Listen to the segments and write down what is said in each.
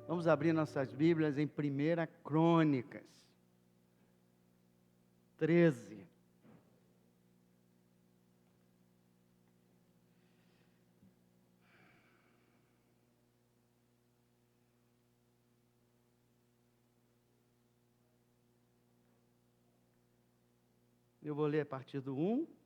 Vamos abrir nossas Bíblias em 1 Crônicas 13. Eu vou ler a partir do 1.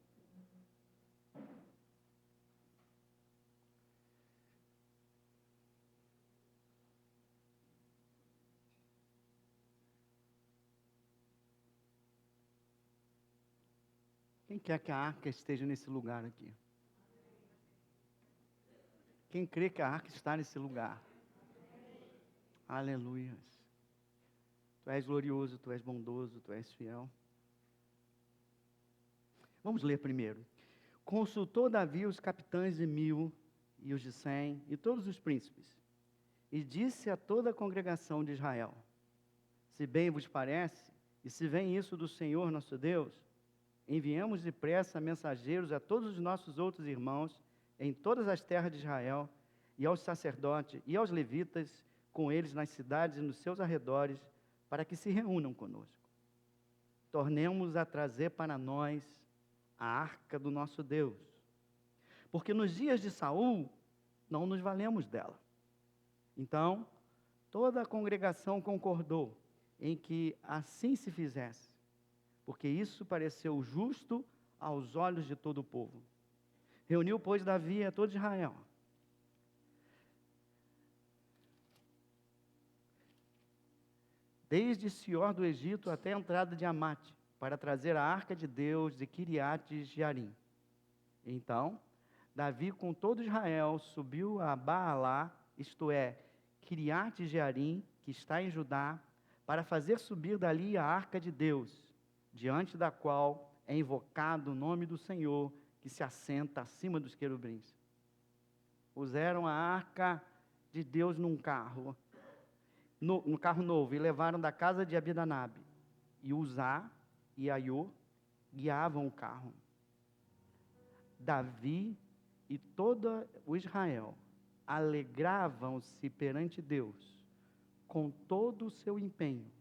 Quem quer que a arca esteja nesse lugar aqui? Quem crê que a arca está nesse lugar? Aleluia. Tu és glorioso, tu és bondoso, tu és fiel. Vamos ler primeiro. Consultou Davi os capitães de 1000 e os de 100 e todos os príncipes, e disse a toda a congregação de Israel: se bem vos parece, e se vem isso do Senhor nosso Deus, enviemos depressa mensageiros a todos os nossos outros irmãos em todas as terras de Israel, e aos sacerdotes e aos levitas, com eles nas cidades e nos seus arredores, para que se reúnam conosco. Tornemos a trazer para nós a arca do nosso Deus, porque nos dias de Saul não nos valemos dela. Então, toda a congregação concordou em que assim se fizesse, porque isso pareceu justo aos olhos de todo o povo. Reuniu, pois, Davi a todo Israel. Desde Sior do Egito até a entrada de Amate, para trazer a arca de Deus de Quiriate Jearim. Então, Davi com todo Israel subiu a Baalá, isto é, Quiriate Jearim, que está em Judá, para fazer subir dali a arca de Deus, diante da qual é invocado o nome do Senhor, que se assenta acima dos querubins. Puseram a arca de Deus num carro, no carro novo, e levaram da casa de Abinadab. E Uzá e Aiô guiavam o carro. Davi e todo o Israel alegravam-se perante Deus com todo o seu empenho,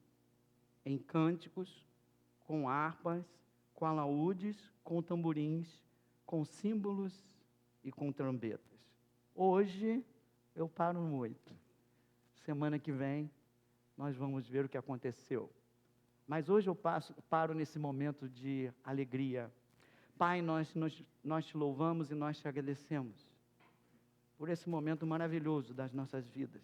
em cânticos, com harpas, com alaúdes, com tamborins, com símbolos e com trombetas. Hoje eu paro no 8. Semana que vem nós vamos ver o que aconteceu. Mas hoje eu paro nesse momento de alegria. Pai, nós te louvamos e nós te agradecemos por esse momento maravilhoso das nossas vidas,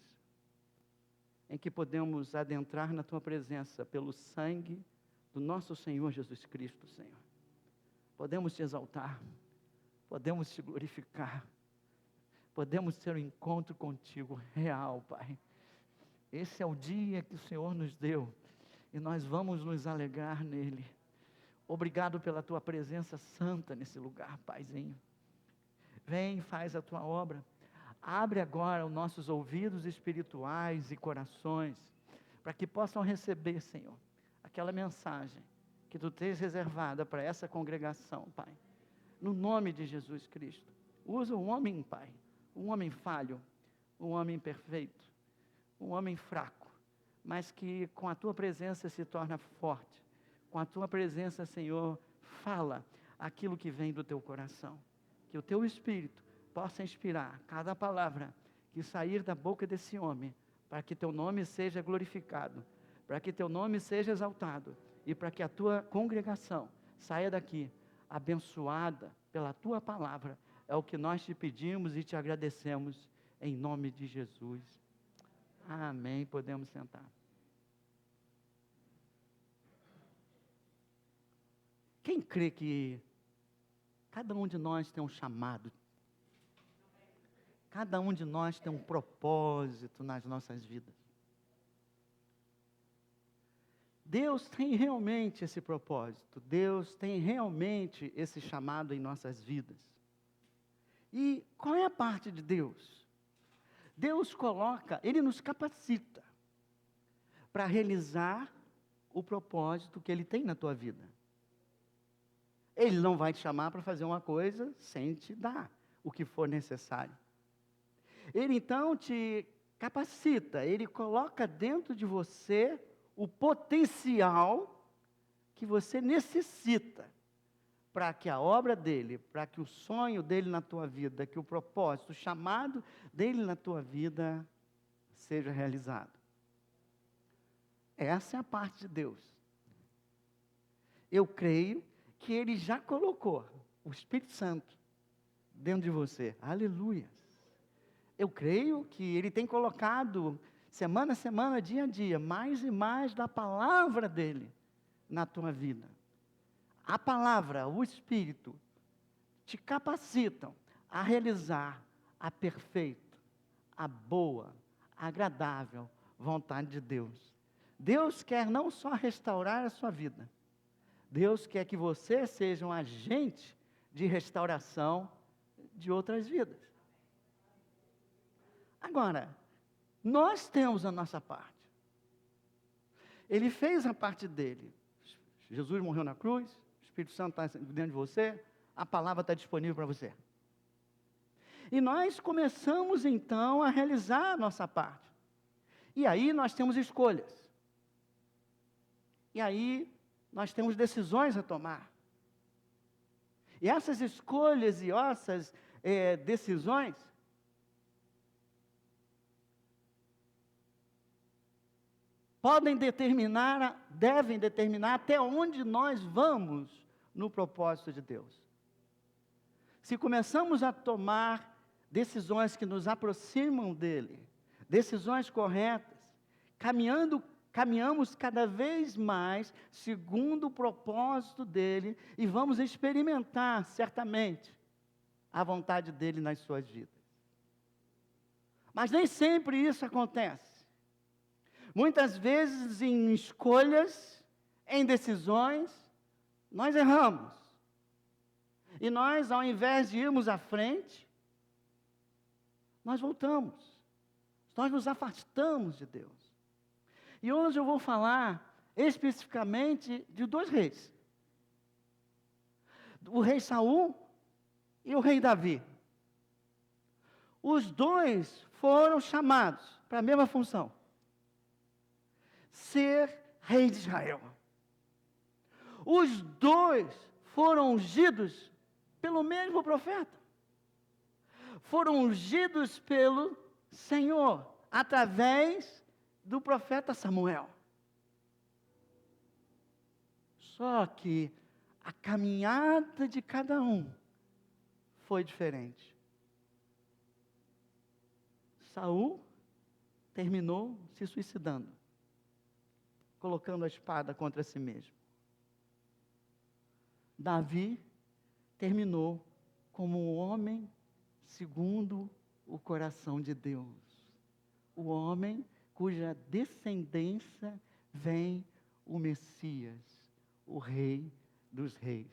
em que podemos adentrar na Tua presença pelo sangue do nosso Senhor Jesus Cristo, Senhor. Podemos te exaltar, podemos te glorificar, podemos ter um encontro contigo real, Pai. Esse é o dia que o Senhor nos deu e nós vamos nos alegrar nele. Obrigado pela Tua presença santa nesse lugar, Paizinho. Vem e faz a Tua obra. Abre agora os nossos ouvidos espirituais e corações, para que possam receber, Senhor, aquela mensagem que Tu tens reservada para essa congregação, Pai. No nome de Jesus Cristo. Usa um homem, Pai, um homem falho, um homem imperfeito, um homem fraco, mas que com a Tua presença se torna forte. Com a Tua presença, Senhor, fala aquilo que vem do Teu coração. Que o Teu Espírito possa inspirar cada palavra que sair da boca desse homem, para que Teu nome seja glorificado, para que Teu nome seja exaltado, e para que a Tua congregação saia daqui abençoada pela Tua palavra. É o que nós te pedimos e te agradecemos, em nome de Jesus. Amém. Podemos sentar. Quem crê que cada um de nós tem um chamado? Cada um de nós tem um propósito nas nossas vidas. Deus tem realmente esse propósito. Deus tem realmente esse chamado em nossas vidas. E qual é a parte de Deus? Deus coloca, Ele nos capacita para realizar o propósito que Ele tem na tua vida. Ele não vai te chamar para fazer uma coisa sem te dar o que for necessário. Ele então te capacita, ele coloca dentro de você o potencial que você necessita para que a obra dele, para que o sonho dele na tua vida, que o propósito, o chamado dele na tua vida seja realizado. Essa é a parte de Deus. Eu creio que ele já colocou o Espírito Santo dentro de você. Aleluia. Eu creio que ele tem colocado, semana a semana, dia a dia, mais e mais da palavra dele na tua vida. A palavra, o Espírito, te capacitam a realizar a perfeita, a boa, a agradável vontade de Deus. Deus quer não só restaurar a sua vida, Deus quer que você seja um agente de restauração de outras vidas. Agora, nós temos a nossa parte. Ele fez a parte dele. Jesus morreu na cruz, o Espírito Santo está dentro de você, a palavra está disponível para você. E nós começamos então a realizar a nossa parte. E aí nós temos escolhas. E aí nós temos decisões a tomar. E essas escolhas e essas decisões devem determinar até onde nós vamos no propósito de Deus. Se começamos a tomar decisões que nos aproximam dele, decisões corretas, caminhamos cada vez mais segundo o propósito dele e vamos experimentar, certamente, a vontade dele nas suas vidas. Mas nem sempre isso acontece. Muitas vezes em escolhas, em decisões, nós erramos. E nós, ao invés de irmos à frente, nós voltamos. Nós nos afastamos de Deus. E hoje eu vou falar especificamente de 2 reis. O rei Saul e o rei Davi. Os 2 foram chamados para a mesma função. Ser rei de Israel. Os 2 foram ungidos pelo mesmo profeta. Foram ungidos pelo Senhor, através do profeta Samuel. Só que a caminhada de cada um foi diferente. Saul terminou se suicidando, colocando a espada contra si mesmo. Davi terminou como um homem segundo o coração de Deus. O homem cuja descendência vem o Messias, o Rei dos Reis.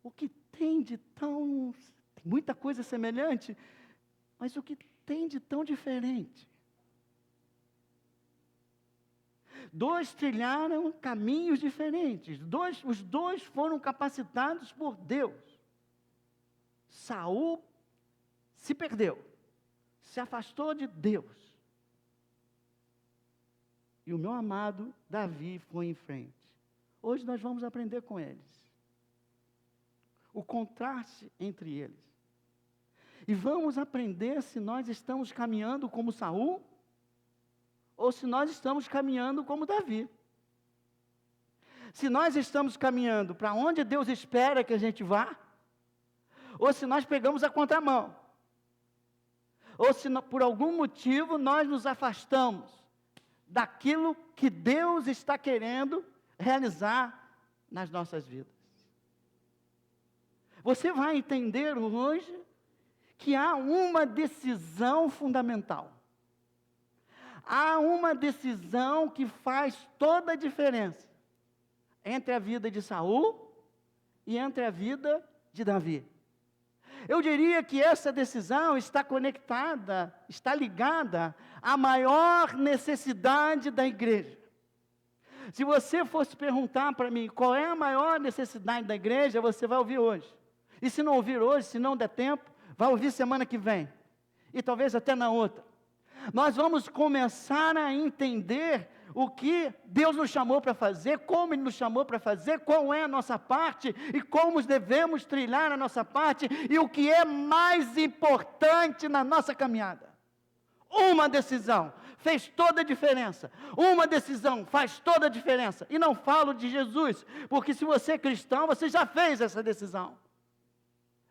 O que tem de tão... Tem muita coisa semelhante, mas o que tem de tão diferente? 2 trilharam caminhos diferentes. Os dois foram capacitados por Deus. Saul se perdeu, se afastou de Deus. E o meu amado Davi foi em frente. Hoje nós vamos aprender com eles o contraste entre eles. E vamos aprender se nós estamos caminhando como Saul ou se nós estamos caminhando como Davi. Se nós estamos caminhando para onde Deus espera que a gente vá, ou se nós pegamos a contramão, ou se por algum motivo nós nos afastamos daquilo que Deus está querendo realizar nas nossas vidas. Você vai entender hoje que há uma decisão fundamental. Há uma decisão que faz toda a diferença entre a vida de Saul e entre a vida de Davi. Eu diria que essa decisão está conectada, está ligada à maior necessidade da igreja. Se você fosse perguntar para mim qual é a maior necessidade da igreja, você vai ouvir hoje. E se não ouvir hoje, se não der tempo, vai ouvir semana que vem. E talvez até na outra. Nós vamos começar a entender o que Deus nos chamou para fazer, como Ele nos chamou para fazer, qual é a nossa parte e como devemos trilhar a nossa parte e o que é mais importante na nossa caminhada. Uma decisão fez toda a diferença. Uma decisão faz toda a diferença. E não falo de Jesus, porque se você é cristão, você já fez essa decisão.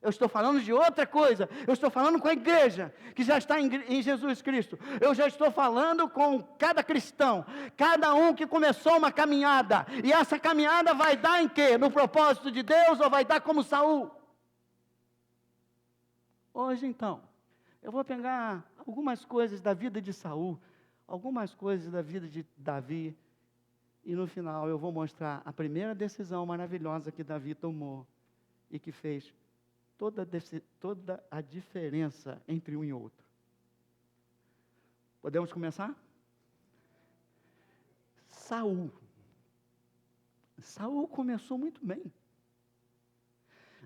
Eu estou falando de outra coisa. Eu estou falando com a igreja que já está em Jesus Cristo. Eu já estou falando com cada cristão, cada um que começou uma caminhada. E essa caminhada vai dar em quê? No propósito de Deus ou vai dar como Saul? Hoje então, eu vou pegar algumas coisas da vida de Saul, algumas coisas da vida de Davi, e no final eu vou mostrar a primeira decisão maravilhosa que Davi tomou e que fez toda a diferença entre um e outro. Podemos começar? Saul começou muito bem.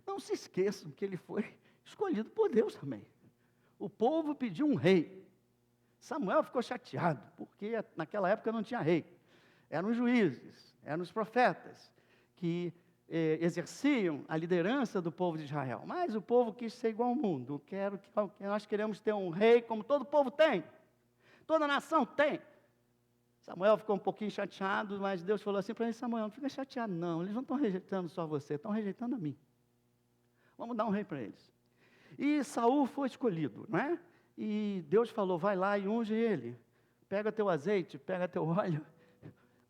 Não se esqueçam que ele foi escolhido por Deus também. O povo pediu um rei. Samuel ficou chateado, porque naquela época não tinha rei. Eram os juízes, eram os profetas, que exerciam a liderança do povo de Israel. Mas o povo quis ser igual ao mundo. Nós queremos ter um rei como todo povo tem. Toda nação tem. Samuel ficou um pouquinho chateado, mas Deus falou assim para ele: Samuel, não fica chateado não, eles não estão rejeitando só você, estão rejeitando a mim. Vamos dar um rei para eles. E Saul foi escolhido, não é? E Deus falou: vai lá e unge ele. Pega teu azeite, pega teu óleo.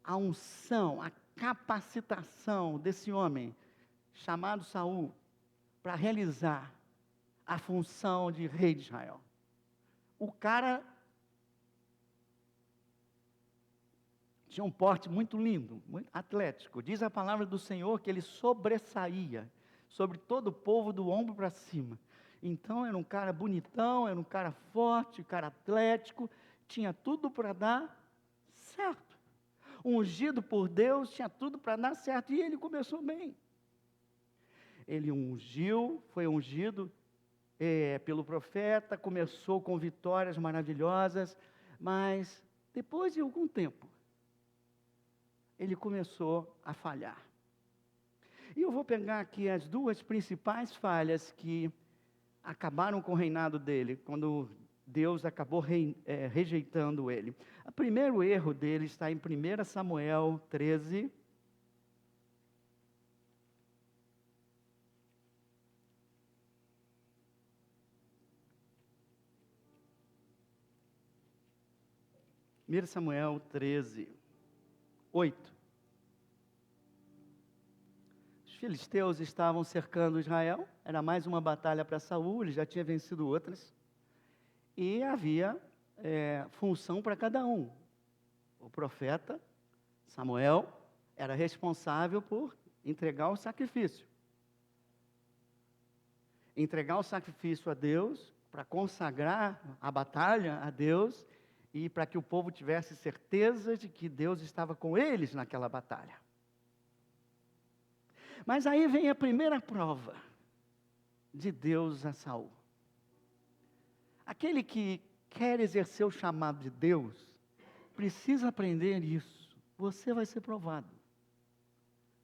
A unção, a capacitação desse homem, chamado Saul, para realizar a função de rei de Israel. O cara tinha um porte muito lindo, muito atlético. Diz a palavra do Senhor que ele sobressaía sobre todo o povo do ombro para cima. Então era um cara bonitão, era um cara forte, um cara atlético, tinha tudo para dar certo. Ungido por Deus, tinha tudo para dar certo, e ele começou bem. Ele foi ungido pelo profeta, começou com vitórias maravilhosas, mas depois de algum tempo, ele começou a falhar. E eu vou pegar aqui as duas principais falhas que acabaram com o reinado dele, quando Deus acabou rejeitando ele. O primeiro erro dele está em 1 Samuel 13. Samuel 13, 8. Os filisteus estavam cercando Israel, era mais uma batalha para Saul, ele já tinha vencido outras. E havia função para cada um. O profeta Samuel era responsável por entregar o sacrifício. Entregar o sacrifício a Deus, para consagrar a batalha a Deus, e para que o povo tivesse certeza de que Deus estava com eles naquela batalha. Mas aí vem a primeira prova de Deus a Saul. Aquele que quer exercer o chamado de Deus, precisa aprender isso. Você vai ser provado.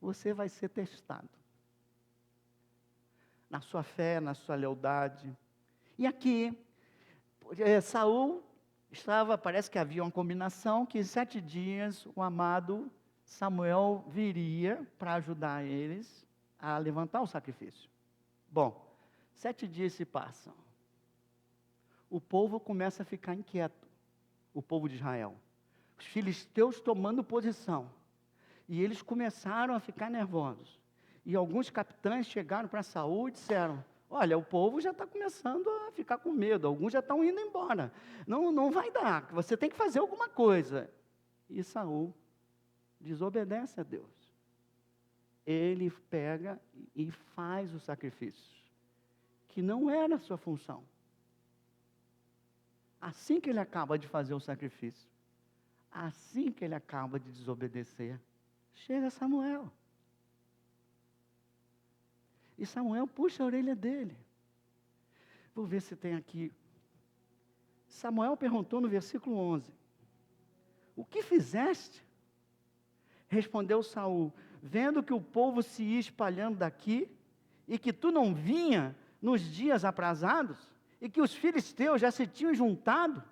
Você vai ser testado. Na sua fé, na sua lealdade. E aqui, Saul parece que havia uma combinação, que em 7 dias o amado Samuel viria para ajudar eles a levantar o sacrifício. Bom, 7 dias se passam. O povo começa a ficar inquieto, o povo de Israel. Os filisteus tomando posição. E eles começaram a ficar nervosos. E alguns capitães chegaram para Saul e disseram: olha, o povo já está começando a ficar com medo, alguns já estão indo embora. Não vai dar, você tem que fazer alguma coisa. E Saul desobedece a Deus. Ele pega e faz o sacrifício, que não era a sua função. Assim que ele acaba de fazer o sacrifício, assim que ele acaba de desobedecer, chega Samuel. E Samuel puxa a orelha dele. Vou ver se tem aqui. Samuel perguntou no versículo 11: o que fizeste? Respondeu Saul: vendo que o povo se ia espalhando daqui, e que tu não vinha nos dias aprazados, e que os filisteus já se tinham juntado,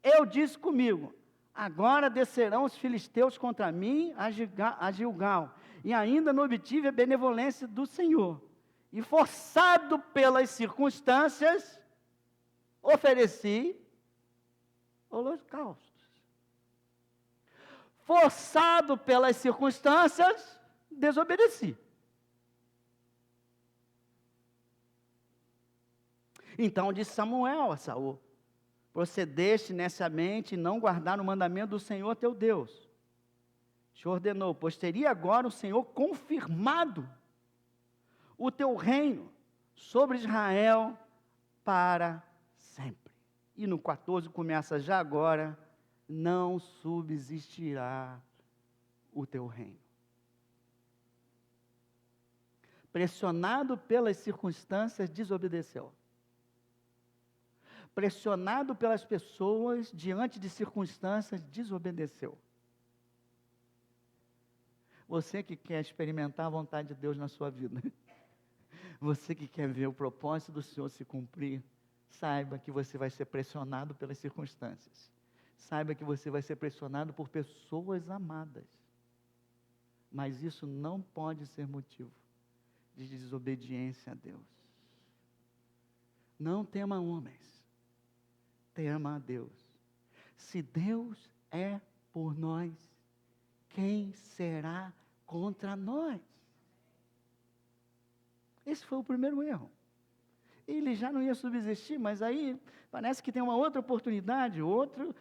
eu disse comigo: agora descerão os filisteus contra mim a Gilgal, e ainda não obtive a benevolência do Senhor, e forçado pelas circunstâncias, ofereci holocaustos. Forçado pelas circunstâncias, desobedeci. Então disse Samuel a Saul: procedeste neciamente e não guardar o mandamento do Senhor teu Deus. Te ordenou, pois teria agora o Senhor confirmado o teu reino sobre Israel para sempre. E no 14 começa: já agora não subsistirá o teu reino. Pressionado pelas circunstâncias, desobedeceu. Pressionado pelas pessoas, diante de circunstâncias, desobedeceu. Você que quer experimentar a vontade de Deus na sua vida, você que quer ver o propósito do Senhor se cumprir, saiba que você vai ser pressionado pelas circunstâncias. Saiba que você vai ser pressionado por pessoas amadas. Mas isso não pode ser motivo de desobediência a Deus. Não tema homens, tema a Deus. Se Deus é por nós, quem será contra nós? Esse foi o primeiro erro. Ele já não ia subsistir, mas aí parece que tem uma outra oportunidade, outro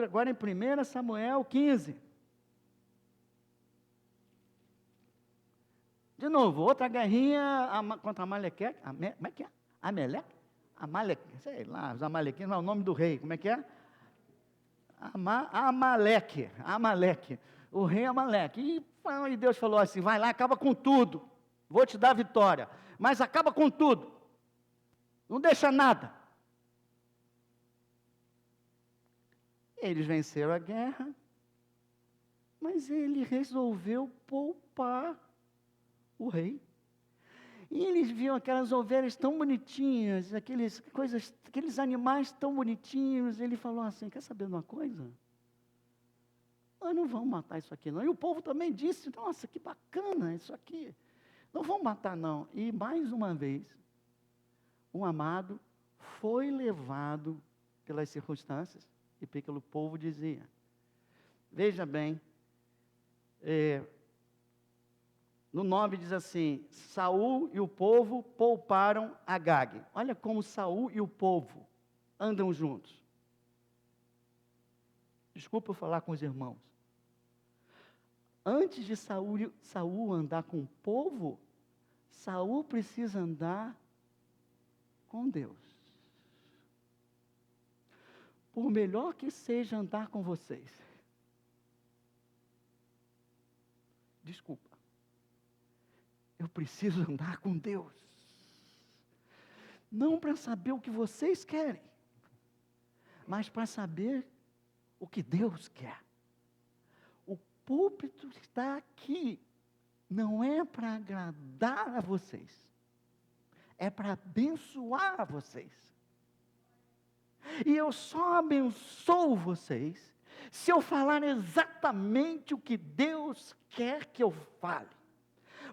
agora em 1 Samuel 15. De novo, outra guerrinha contra Amaleque. Como é que é? Amaleque, sei lá, os amalequinos, não é o nome do rei, como é que é? Amaleque, o rei Amaleque. E Deus falou assim: vai lá, acaba com tudo, vou te dar a vitória, mas acaba com tudo, não deixa nada. Eles venceram a guerra, mas ele resolveu poupar o rei. E eles viam aquelas ovelhas tão bonitinhas, aqueles animais tão bonitinhos. Ele falou assim: quer saber de uma coisa? Nós não vamos matar isso aqui não. E o povo também disse: nossa, que bacana isso aqui. Não vamos matar não. E mais uma vez, um amado foi levado pelas circunstâncias e pelo povo dizia. Veja bem, no 9 diz assim: Saul e o povo pouparam Agag. Olha como Saul e o povo andam juntos. Desculpa eu falar com os irmãos. Antes de Saul andar com o povo, Saul precisa andar com Deus. Por melhor que seja andar com vocês, desculpa, eu preciso andar com Deus. Não para saber o que vocês querem, mas para saber o que Deus quer. O púlpito está aqui, não é para agradar a vocês, é para abençoar vocês. E eu só abençoo vocês se eu falar exatamente o que Deus quer que eu fale.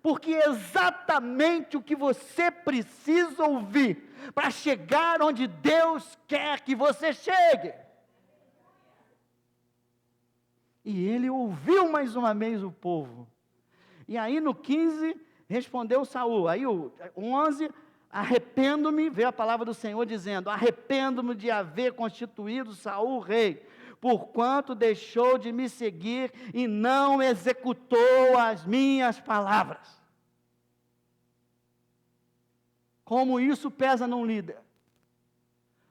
Porque é exatamente o que você precisa ouvir para chegar onde Deus quer que você chegue. E ele ouviu mais uma vez o povo. E aí no 15 respondeu Saul. Aí o 11, arrependo-me, veio a palavra do Senhor dizendo: arrependo-me de haver constituído Saul rei, porquanto deixou de me seguir e não executou as minhas palavras. Como isso pesa num líder.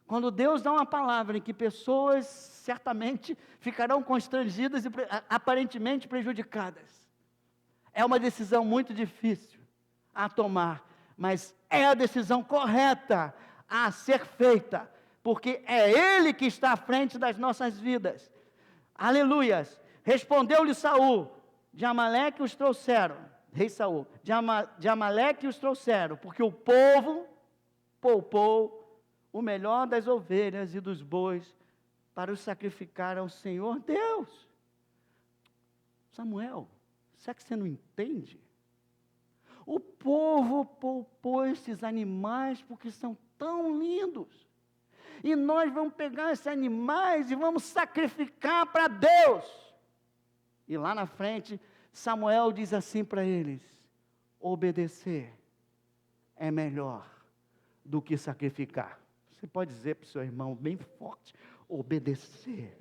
Quando Deus dá uma palavra em que pessoas certamente ficarão constrangidas e aparentemente prejudicadas, é uma decisão muito difícil. a tomar, mas é a decisão correta a ser feita, porque é Ele que está à frente das nossas vidas. Aleluias. Respondeu-lhe Saul: de Amaleque os trouxeram, rei Saul, de Amaleque os trouxeram, porque o povo poupou o melhor das ovelhas e dos bois para os sacrificar ao Senhor Deus. Samuel, será que você não entende? O povo poupou esses animais porque são tão lindos. E nós vamos pegar esses animais e vamos sacrificar para Deus. E lá na frente, Samuel diz assim para eles: obedecer é melhor do que sacrificar. Você pode dizer para o seu irmão bem forte: obedecer.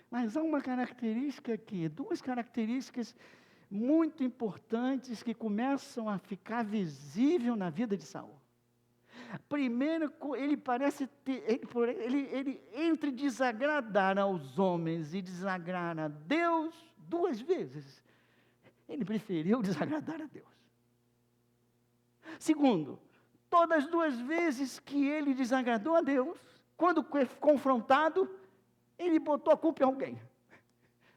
Mas há uma característica aqui, duas características muito importantes que começam a ficar visível na vida de Saul. Primeiro, ele parece ter, ele entre desagradar aos homens e desagradar a Deus duas vezes, ele preferiu desagradar a Deus. Segundo, todas as duas vezes que ele desagradou a Deus, quando confrontado, ele botou a culpa em alguém.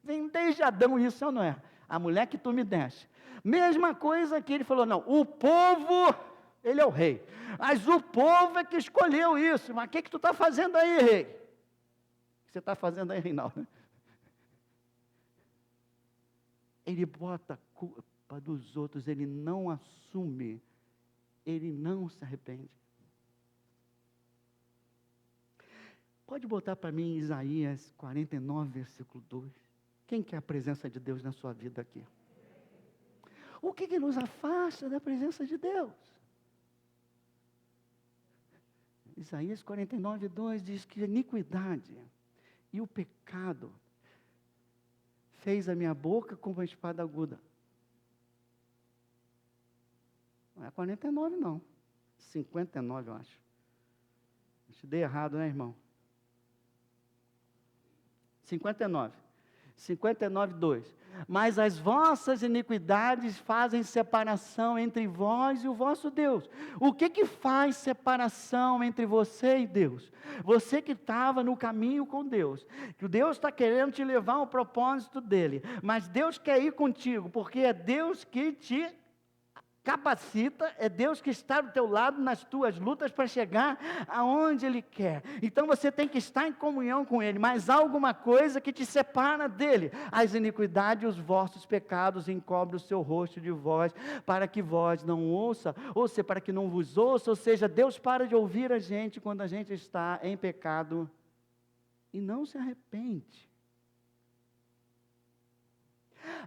Vem desde Adão isso, ou não é? A mulher que tu me deste. Mesma coisa que ele falou: não, o povo, ele é o rei, mas o povo é que escolheu isso. Mas o que tu está fazendo aí, rei? O que você está fazendo aí, Reinaldo? Ele bota a culpa dos outros, ele não assume, ele não se arrepende. Pode botar para mim Isaías 49, versículo 2. Quem quer a presença de Deus na sua vida aqui? O que nos afasta da presença de Deus? Isaías 49, 2 diz que a iniquidade e o pecado fez a minha boca como uma espada aguda. Não é 49 não, 59 eu acho. Te dei errado, né, irmão? 59, 2. Mas as vossas iniquidades fazem separação entre vós e o vosso Deus. O que faz separação entre você e Deus? Você que estava no caminho com Deus, que Deus está querendo te levar ao propósito dele, mas Deus quer ir contigo, porque é Deus que te capacita, é Deus que está do teu lado nas tuas lutas para chegar aonde Ele quer. Então você tem que estar em comunhão com Ele, mas há alguma coisa que te separa dEle. As iniquidades e os vossos pecados encobrem o seu rosto de vós, para que vós não ouça, ou seja, para que não vos ouça, ou seja, Deus para de ouvir a gente quando a gente está em pecado e não se arrepende.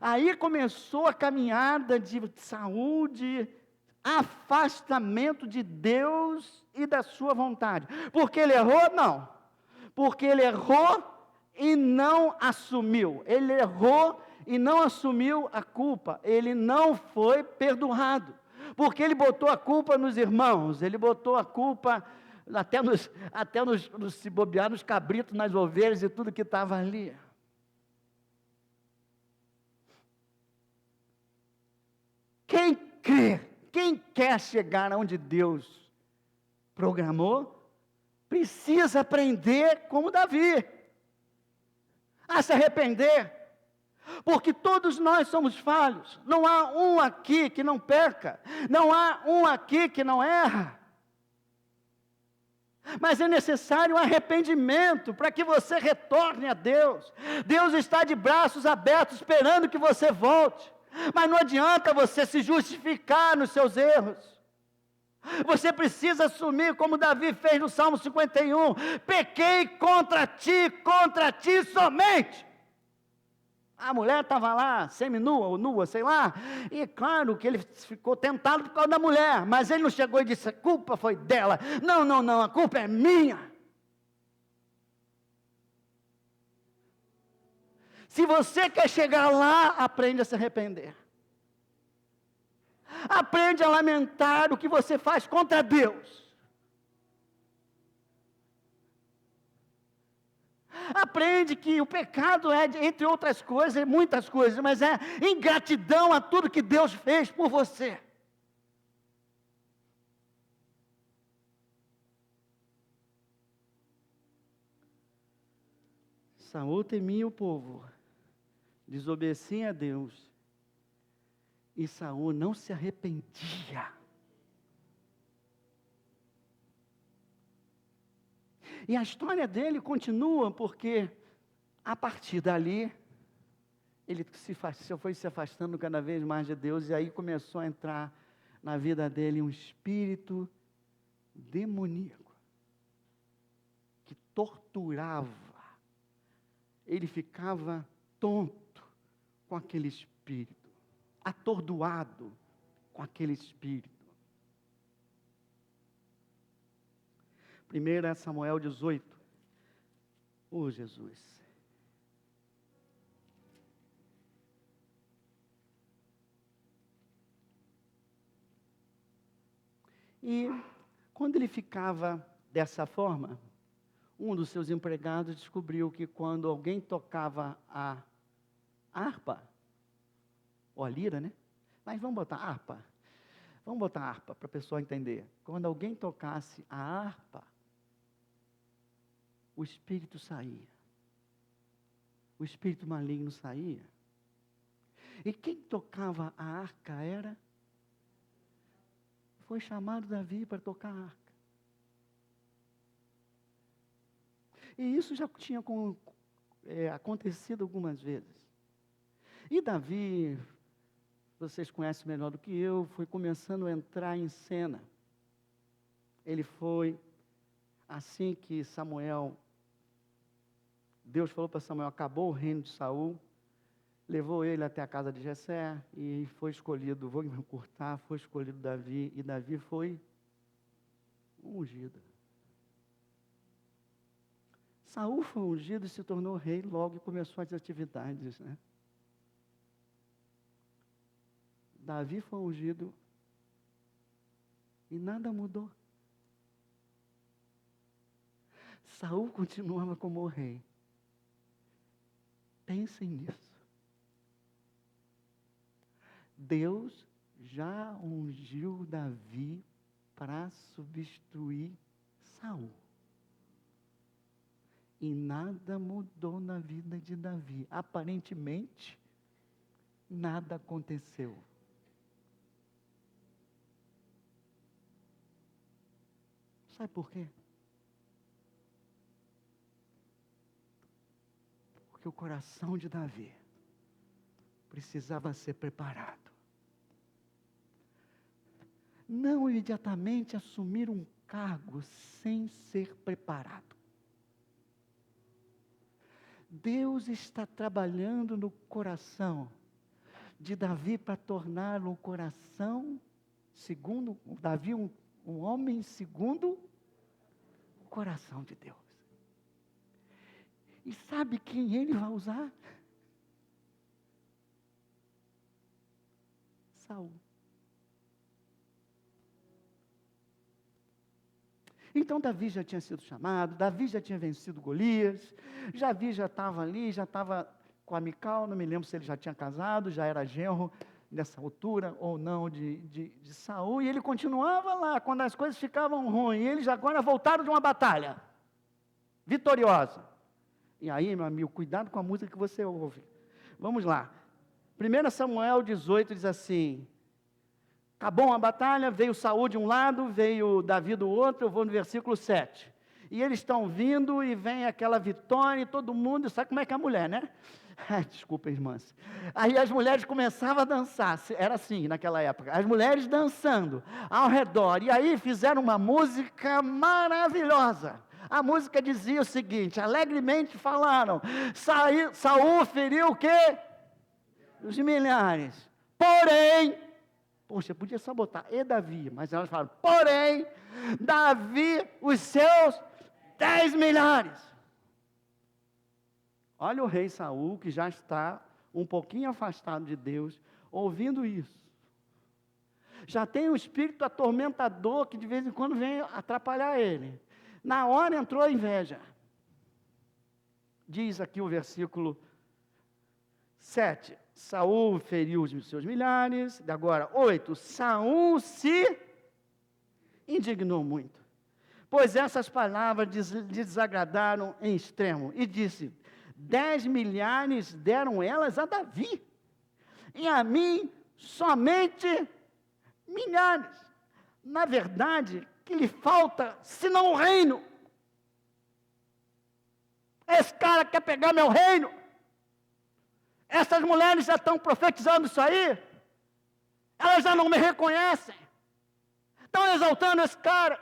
Aí começou a caminhada de saúde, afastamento de Deus e da sua vontade. Porque ele errou? Não. Porque ele errou e não assumiu. Ele errou e não assumiu a culpa. Ele não foi perdoado. Porque ele botou a culpa nos irmãos, ele botou a culpa até nos se bobear, nos cabritos, nas ovelhas e tudo que estava ali. Quem crê, quem quer chegar onde Deus programou, precisa aprender como Davi, a se arrepender, porque todos nós somos falhos, não há um aqui que não peca, não há um aqui que não erra, mas é necessário um arrependimento para que você retorne a Deus. Deus está de braços abertos esperando que você volte. Mas não adianta você se justificar nos seus erros. Você precisa assumir, como Davi fez no Salmo 51, pequei contra ti somente. A mulher estava lá, seminua ou nua, sei lá, e claro que ele ficou tentado por causa da mulher, mas ele não chegou e disse: a culpa foi dela. Não, a culpa é minha. Se você quer chegar lá, aprende a se arrepender. Aprende a lamentar o que você faz contra Deus. aprende que o pecado é, entre outras coisas, muitas coisas, mas é ingratidão a tudo que Deus fez por você. Saul temia o povo, desobedecia a Deus, e Saul não se arrependia. E a história dele continua porque, a partir dali, ele foi se afastando cada vez mais de Deus, e aí começou a entrar na vida dele um espírito demoníaco, que torturava. Ele ficava tonto com aquele espírito, atordoado com aquele espírito. 1 Samuel 18. Oh, Jesus. E quando ele ficava dessa forma, um dos seus empregados descobriu que quando alguém tocava a harpa, ou a lira, né? Mas vamos botar harpa. Vamos botar harpa para a pessoa entender. Quando alguém tocasse a harpa, o espírito saía. O espírito maligno saía. E quem tocava a arca era? Foi chamado Davi para tocar a arca. E isso já tinha acontecido algumas vezes. E Davi, vocês conhecem melhor do que eu, foi começando a entrar em cena. Ele foi, assim que Deus falou para Samuel, acabou o reino de Saul, levou ele até a casa de Jessé, e foi escolhido, vou encurtar, foi escolhido Davi, e Davi foi ungido. Saul foi ungido e se tornou rei, logo começou as atividades, né? Davi foi ungido e nada mudou. Saul continuava como rei. Pensem nisso. Deus já ungiu Davi para substituir Saul. E nada mudou na vida de Davi. Aparentemente, nada aconteceu. Sabe por quê? Porque o coração de Davi precisava ser preparado. Não imediatamente assumir um cargo sem ser preparado. Deus está trabalhando no coração de Davi para torná-lo um coração segundo, Davi um homem segundo o coração de Deus. E sabe quem ele vai usar? Saul. Então Davi já tinha sido chamado, Davi já tinha vencido Golias, Davi já estava ali, já estava com a Mical, não me lembro se ele já tinha casado, já era genro nessa altura ou não de Saul, e ele continuava lá, quando as coisas ficavam ruins, e eles agora voltaram de uma batalha, vitoriosa. E aí, meu amigo, cuidado com a música que você ouve. Vamos lá. 1 Samuel 18 diz assim, acabou a batalha, veio Saul de um lado, veio Davi do outro, eu vou no versículo 7. E eles estão vindo e vem aquela vitória e todo mundo, sabe como é que é a mulher, né? Desculpa, irmãs. Aí as mulheres começavam a dançar, era assim naquela época, as mulheres dançando ao redor, e aí fizeram uma música maravilhosa. A música dizia o seguinte, alegremente falaram, Saul feriu o quê? Os milhares. Porém, poxa, podia só botar, e Davi, mas elas falaram, porém, Davi, os seus 10 milhares. Olha o rei Saul, que já está um pouquinho afastado de Deus, ouvindo isso. Já tem um espírito atormentador que de vez em quando vem atrapalhar ele. Na hora entrou a inveja. diz aqui o versículo 7. Saul feriu os seus milhares. Agora, 8. Saul se indignou muito, pois essas palavras desagradaram em extremo. E disse: 10 milhares deram elas a Davi, e a mim somente milhares. Na verdade, que lhe falta, senão o reino. Esse cara quer pegar meu reino. Essas mulheres já estão profetizando isso aí. Elas já não me reconhecem. Estão exaltando esse cara.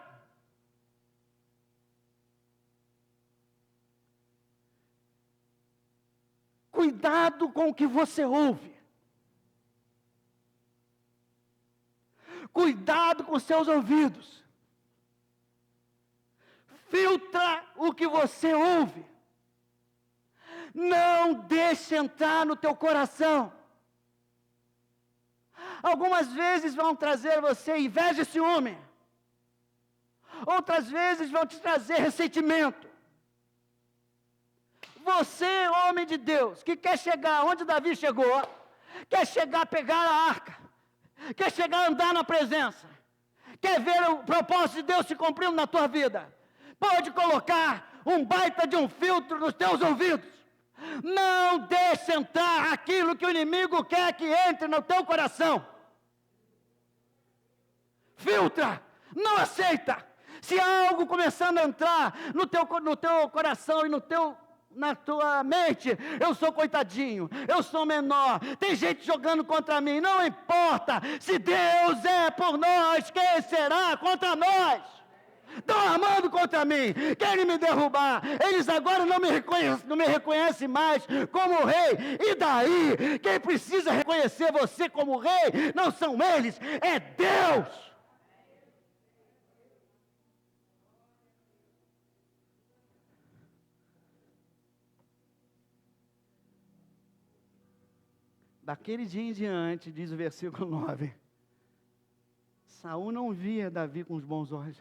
Cuidado com o que você ouve. Cuidado com seus ouvidos. Filtra o que você ouve. Não deixe entrar no teu coração. Algumas vezes vão trazer você inveja e ciúme. Outras vezes vão te trazer ressentimento. Você, homem de Deus, que quer chegar onde Davi chegou, quer chegar a pegar a arca, quer chegar a andar na presença, quer ver o propósito de Deus se cumprindo na tua vida, pode colocar um baita de um filtro nos teus ouvidos. Não deixe entrar aquilo que o inimigo quer que entre no teu coração. Filtra, não aceita. Se há algo começando a entrar no teu coração e na tua mente, eu sou coitadinho, eu sou menor, tem gente jogando contra mim, não importa, se Deus é por nós, quem será contra nós? Estão armando contra mim, querem me derrubar, eles agora não me reconhecem mais como rei, e daí? Quem precisa reconhecer você como rei, não são eles, é Deus. Daquele dia em diante, diz o versículo 9, Saul não via Davi com os bons olhos.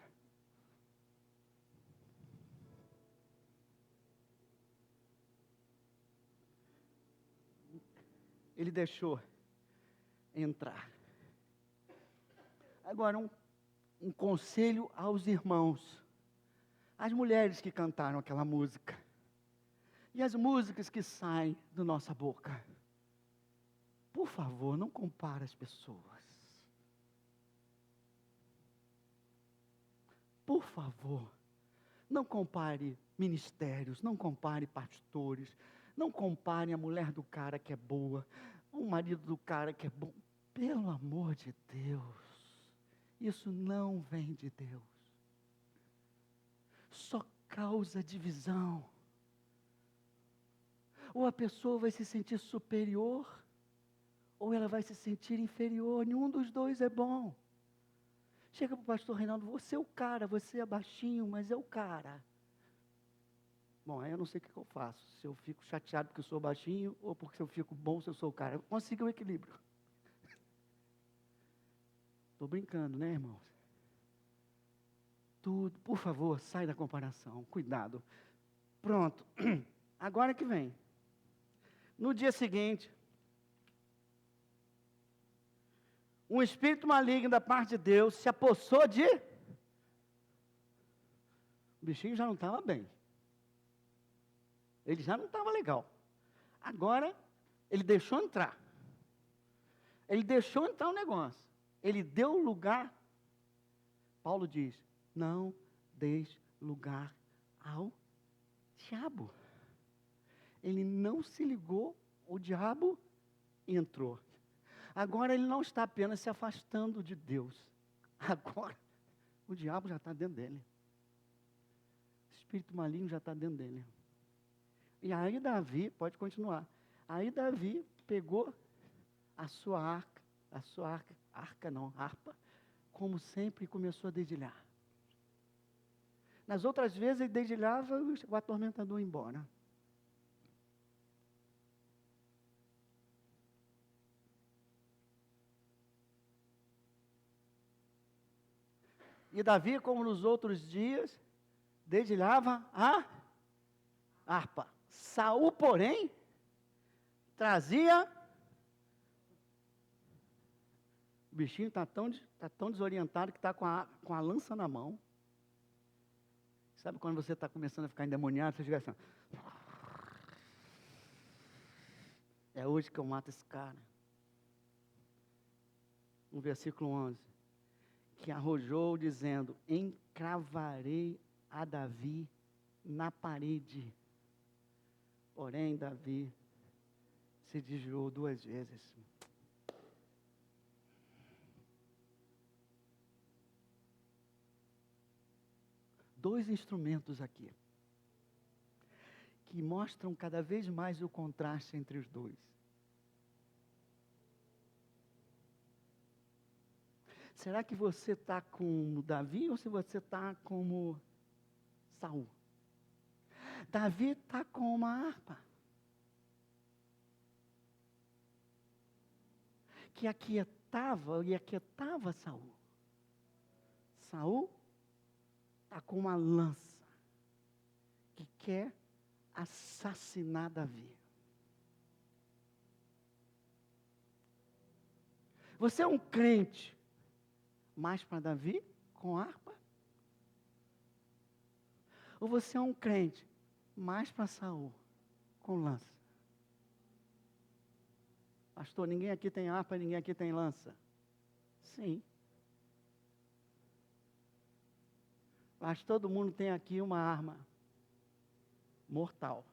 Ele deixou entrar. Agora, um conselho aos irmãos, as mulheres que cantaram aquela música, e as músicas que saem da nossa boca. Por favor, não compare as pessoas. Por favor, não compare ministérios, não compare pastores, não compare a mulher do cara que é boa, o marido do cara que é bom. Pelo amor de Deus, isso não vem de Deus. Só causa divisão. Ou a pessoa vai se sentir superior, ou ela vai se sentir inferior. Nenhum dos dois é bom. Chega para o pastor Reinaldo: você é o cara, você é baixinho, mas é o cara. Bom, aí eu não sei o que eu faço. Se eu fico chateado porque eu sou baixinho, ou porque eu fico bom se eu sou o cara. Eu consigo o equilíbrio. Estou brincando, né, irmãos? Tudo, por favor, sai da comparação. Cuidado. Pronto. Agora que vem. No dia seguinte, um espírito maligno da parte de Deus se apossou de... O bichinho já não estava bem. Ele já não estava legal. Agora, ele deixou entrar. Ele deixou entrar o negócio. Ele deu lugar. Paulo diz: não deis lugar ao diabo. Ele não se ligou, o diabo entrou. Agora ele não está apenas se afastando de Deus. Agora, o diabo já está dentro dele. O espírito maligno já está dentro dele. E aí Davi, pode continuar. Aí Davi pegou a sua harpa, como sempre, e começou a dedilhar. Nas outras vezes ele dedilhava, o atormentador ia embora. E Davi, como nos outros dias, dedilhava a harpa. Saul, porém, trazia... O bichinho está tão desorientado que está com a lança na mão. Sabe quando você está começando a ficar endemoniado, você fica assim... É hoje que eu mato esse cara. No versículo 11. Que arrojou dizendo, encravarei a Davi na parede. Porém, Davi se desviou 2 vezes. Dois instrumentos aqui, que mostram cada vez mais o contraste entre os dois. Será que você está como Davi ou se você está como Saul? Davi está com uma harpa. Que aquietava Saul. Saul está com uma lança. Que quer assassinar Davi. Você é um crente mais para Davi, com harpa? Ou você é um crente mais para Saul, com lança? Pastor, ninguém aqui tem harpa, ninguém aqui tem lança. Sim. Mas todo mundo tem aqui uma arma mortal.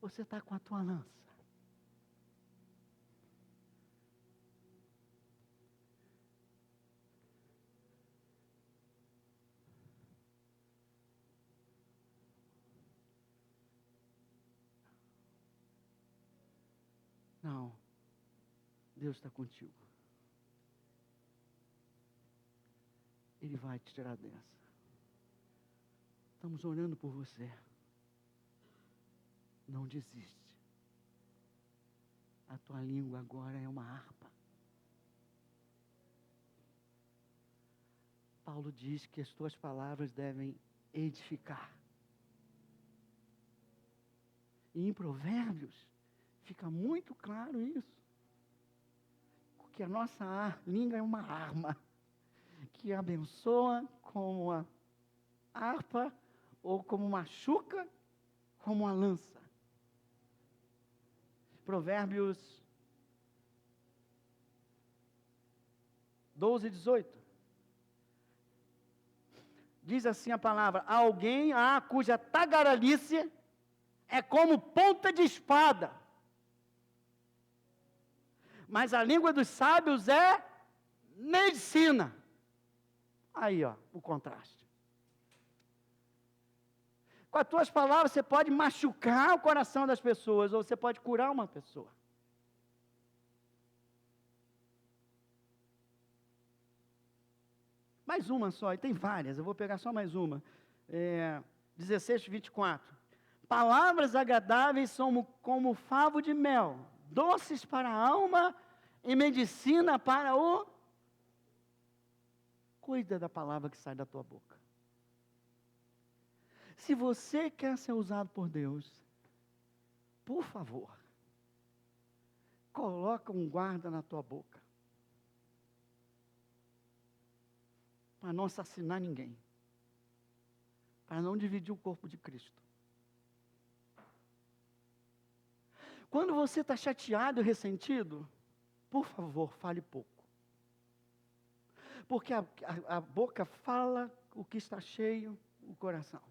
Você está com a tua lança. Não. Deus está contigo. Ele vai te tirar dessa. Estamos orando por você. Não desiste. A tua língua agora é uma harpa. Paulo diz que as tuas palavras devem edificar. E em Provérbios fica muito claro isso. Porque a nossa língua é uma arma que abençoa como a harpa ou como machuca como uma lança. Provérbios 12, 18. Diz assim a palavra: alguém cuja tagarelice é como ponta de espada, mas a língua dos sábios é medicina. Aí, ó, o contraste. Com as tuas palavras você pode machucar o coração das pessoas, ou você pode curar uma pessoa. Mais uma só, e tem várias, eu vou pegar só mais uma. 16, 24. Palavras agradáveis são como favo de mel, doces para a alma e medicina para o... Cuida da palavra que sai da tua boca. Se você quer ser usado por Deus, por favor, coloca um guarda na tua boca. Para não assassinar ninguém. Para não dividir o corpo de Cristo. Quando você está chateado e ressentido, por favor, fale pouco. Porque a boca fala o que está cheio, o coração.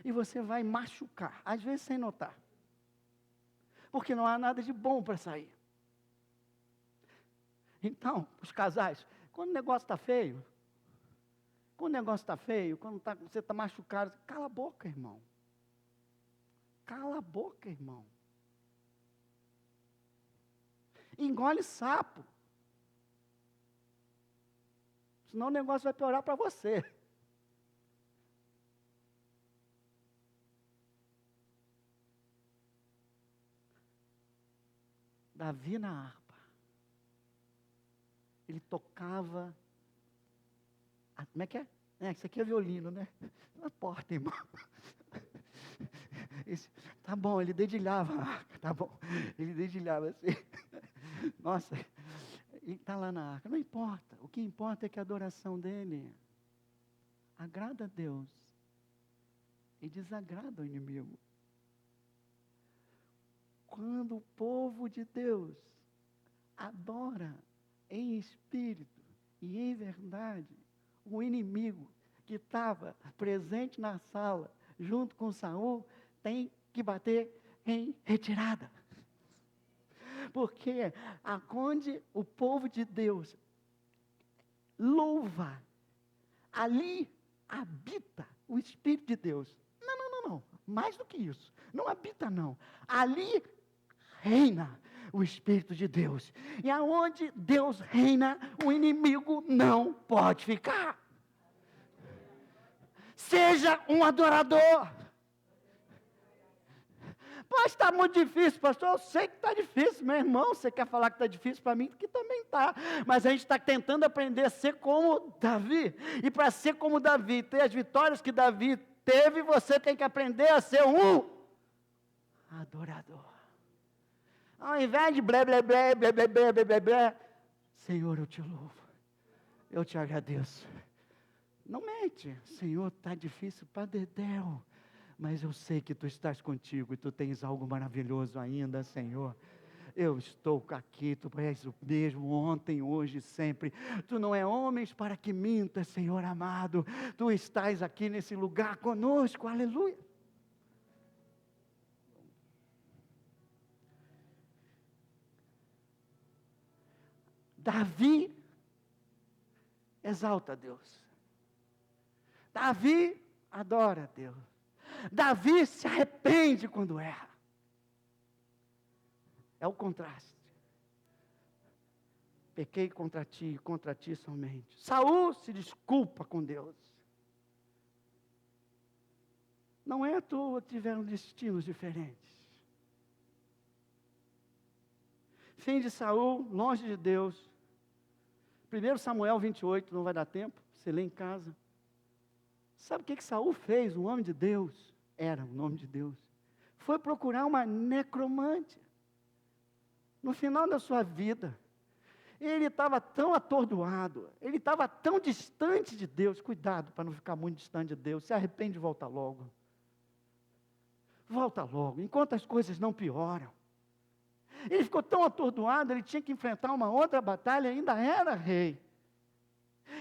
E você vai machucar, às vezes sem notar. Porque não há nada de bom para sair. Então, os casais, quando o negócio está feio, quando você está machucado, cala a boca, irmão. Cala a boca, irmão. Engole sapo. senão o negócio vai piorar para você. Davi na harpa. Ele tocava. Como é que é? Isso aqui é violino, né? Não importa, irmão. Tá bom, ele dedilhava a arca, tá bom. Ele dedilhava assim. Nossa, ele está lá na arca. Não importa. O que importa é que a adoração dele agrada a Deus e desagrada o inimigo. Quando o povo de Deus adora em espírito e em verdade, o inimigo que estava presente na sala, junto com Saul, tem que bater em retirada. Porque aonde o povo de Deus louva, ali habita o Espírito de Deus. Não. Mais do que isso. Não habita, não. Ali reina o Espírito de Deus. E aonde Deus reina, o inimigo não pode ficar. Seja um adorador. Mas está muito difícil, pastor. Eu sei que está difícil, meu irmão. Você quer falar que está difícil para mim? Que também está. Mas a gente está tentando aprender a ser como Davi. E para ser como Davi, ter as vitórias que Davi teve, você tem que aprender a ser um adorador. Ao invés de blé, blé, blé, blé, blé, blé, blé, blé, blé, Senhor, eu te louvo. Eu te agradeço. Não mente. Senhor, está difícil para dedéu. Mas eu sei que tu estás contigo e tu tens algo maravilhoso ainda, Senhor. Eu estou aqui, tu és o mesmo ontem, hoje e sempre. Tu não é homens para que mintas, Senhor amado. Tu estás aqui nesse lugar conosco, aleluia. Davi exalta a Deus. Davi adora a Deus. Davi se arrepende quando erra. É o contraste. Pequei contra ti somente. Saul se desculpa com Deus. Não é à toa que tiveram destinos diferentes. Fim de Saul, longe de Deus. 1 Samuel 28, não vai dar tempo, você lê em casa. Sabe o que Saul fez? Um homem de Deus, era um homem de Deus. Foi procurar uma necromante. No final da sua vida, ele estava tão atordoado, ele estava tão distante de Deus. Cuidado para não ficar muito distante de Deus. Se arrepende e volta logo. Volta logo, enquanto as coisas não pioram. Ele ficou tão atordoado, ele tinha que enfrentar uma outra batalha, ainda era rei.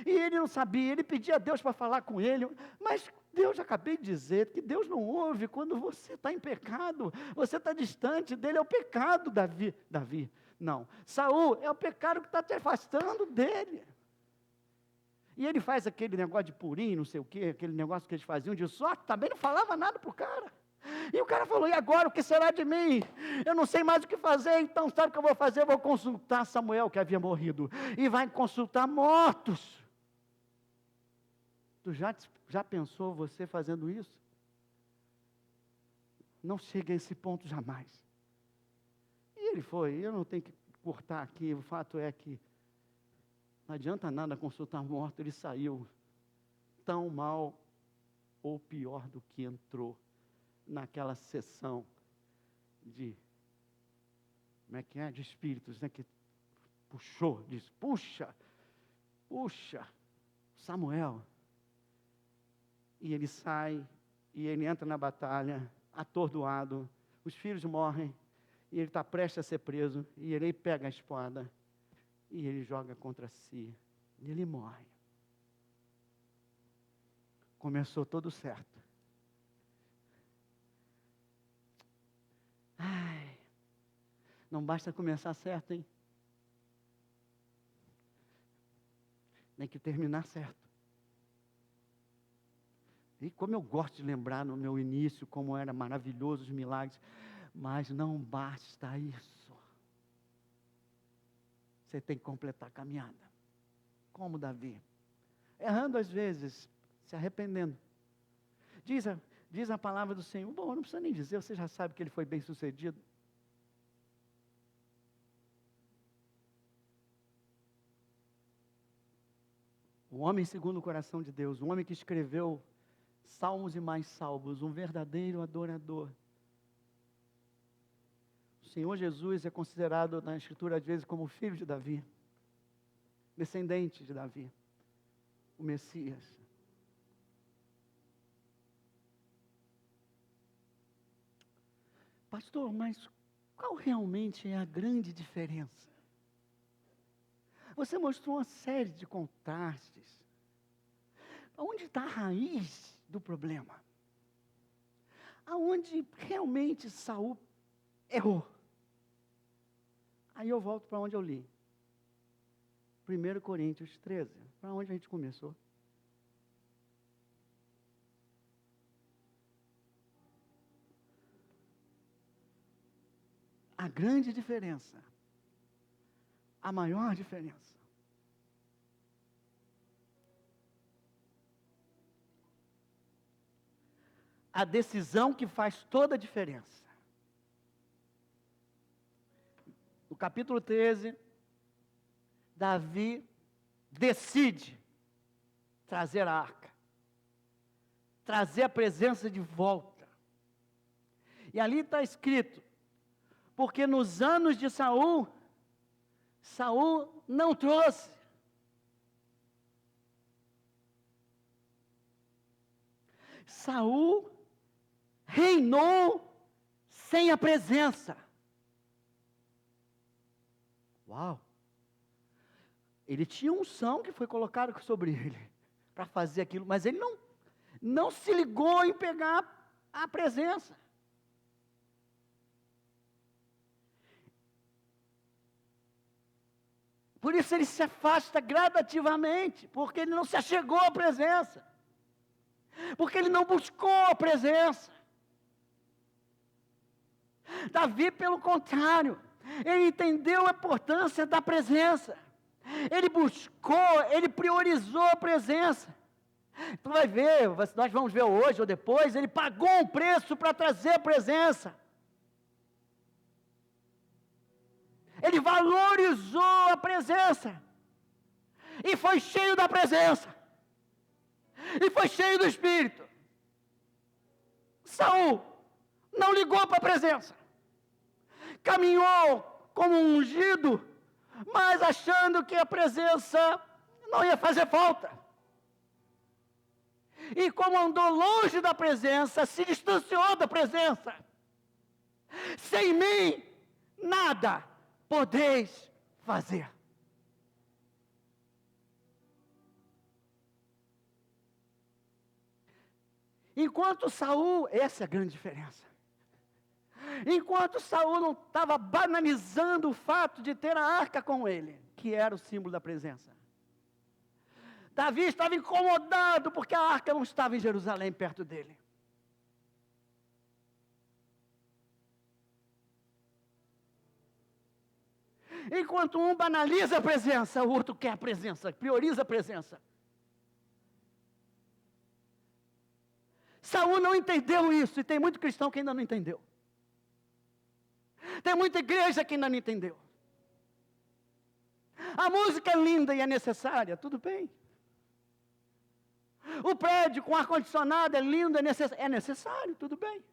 E ele não sabia, ele pedia a Deus para falar com ele, mas Deus, acabei de dizer, que Deus não ouve quando você está em pecado, você está distante dele, é o pecado, não, Saul, é o pecado que está te afastando dele. E ele faz aquele negócio de purim, não sei o quê, aquele negócio que eles faziam de sorte, também não falava nada para o cara. E o cara falou, e agora o que será de mim? Eu não sei mais o que fazer, então sabe o que eu vou fazer? Eu vou consultar Samuel, que havia morrido, e vai consultar mortos. Tu já pensou você fazendo isso? Não chega a esse ponto jamais. E ele foi, eu não tenho que cortar aqui, o fato é que não adianta nada consultar morto, ele saiu tão mal ou pior do que entrou naquela sessão de, como é que é? De espíritos, né? Que puxou, disse, puxa, Samuel. E ele sai, e ele entra na batalha, atordoado, os filhos morrem, e ele está prestes a ser preso, e ele pega a espada, e ele joga contra si, e ele morre. Começou tudo certo. Ai, não basta começar certo, hein? Tem que terminar certo. E como eu gosto de lembrar no meu início, como era maravilhoso os milagres, mas não basta isso. Você tem que completar a caminhada. Como Davi. errando às vezes, se arrependendo. Diz a palavra do Senhor, bom, não precisa nem dizer, você já sabe que ele foi bem sucedido. O homem segundo o coração de Deus, o homem que escreveu salmos e mais salmos, um verdadeiro adorador. O Senhor Jesus é considerado na Escritura às vezes como filho de Davi, descendente de Davi, o Messias. Pastor, mas qual realmente é a grande diferença? Você mostrou uma série de contrastes. Onde está a raiz do problema? Aonde realmente Saul errou? Aí eu volto para onde eu li. 1 Coríntios 13, para onde a gente começou. A grande diferença, a maior diferença, a decisão que faz toda a diferença. No capítulo 13, Davi decide trazer a arca, trazer a presença de volta. E ali está escrito, porque nos anos de Saul não trouxe. Saul reinou sem a presença. Uau! Ele tinha unção que foi colocada sobre ele para fazer aquilo, mas ele não se ligou em pegar a presença. Por isso ele se afasta gradativamente, porque ele não se achegou à presença. Porque ele não buscou a presença. Davi, pelo contrário, ele entendeu a importância da presença. Ele buscou, ele priorizou a presença. Tu vai ver, nós vamos ver hoje ou depois, ele pagou um preço para trazer a presença. Ele valorizou a presença. E foi cheio da presença. E foi cheio do Espírito. Saul não ligou para a presença. Caminhou como um ungido, mas achando que a presença não ia fazer falta. E como andou longe da presença, se distanciou da presença. Sem mim, nada podeis fazer. Enquanto Saul, essa é a grande diferença. Enquanto Saul não estava banalizando o fato de ter a arca com ele, que era o símbolo da presença. Davi estava incomodado porque a arca não estava em Jerusalém perto dele. Enquanto um banaliza a presença, o outro quer a presença, prioriza a presença. Saul não entendeu isso, e tem muito cristão que ainda não entendeu. Tem muita igreja que ainda não entendeu. A música é linda e é necessária, tudo bem. O prédio com ar-condicionado é lindo, é necessário, tudo bem.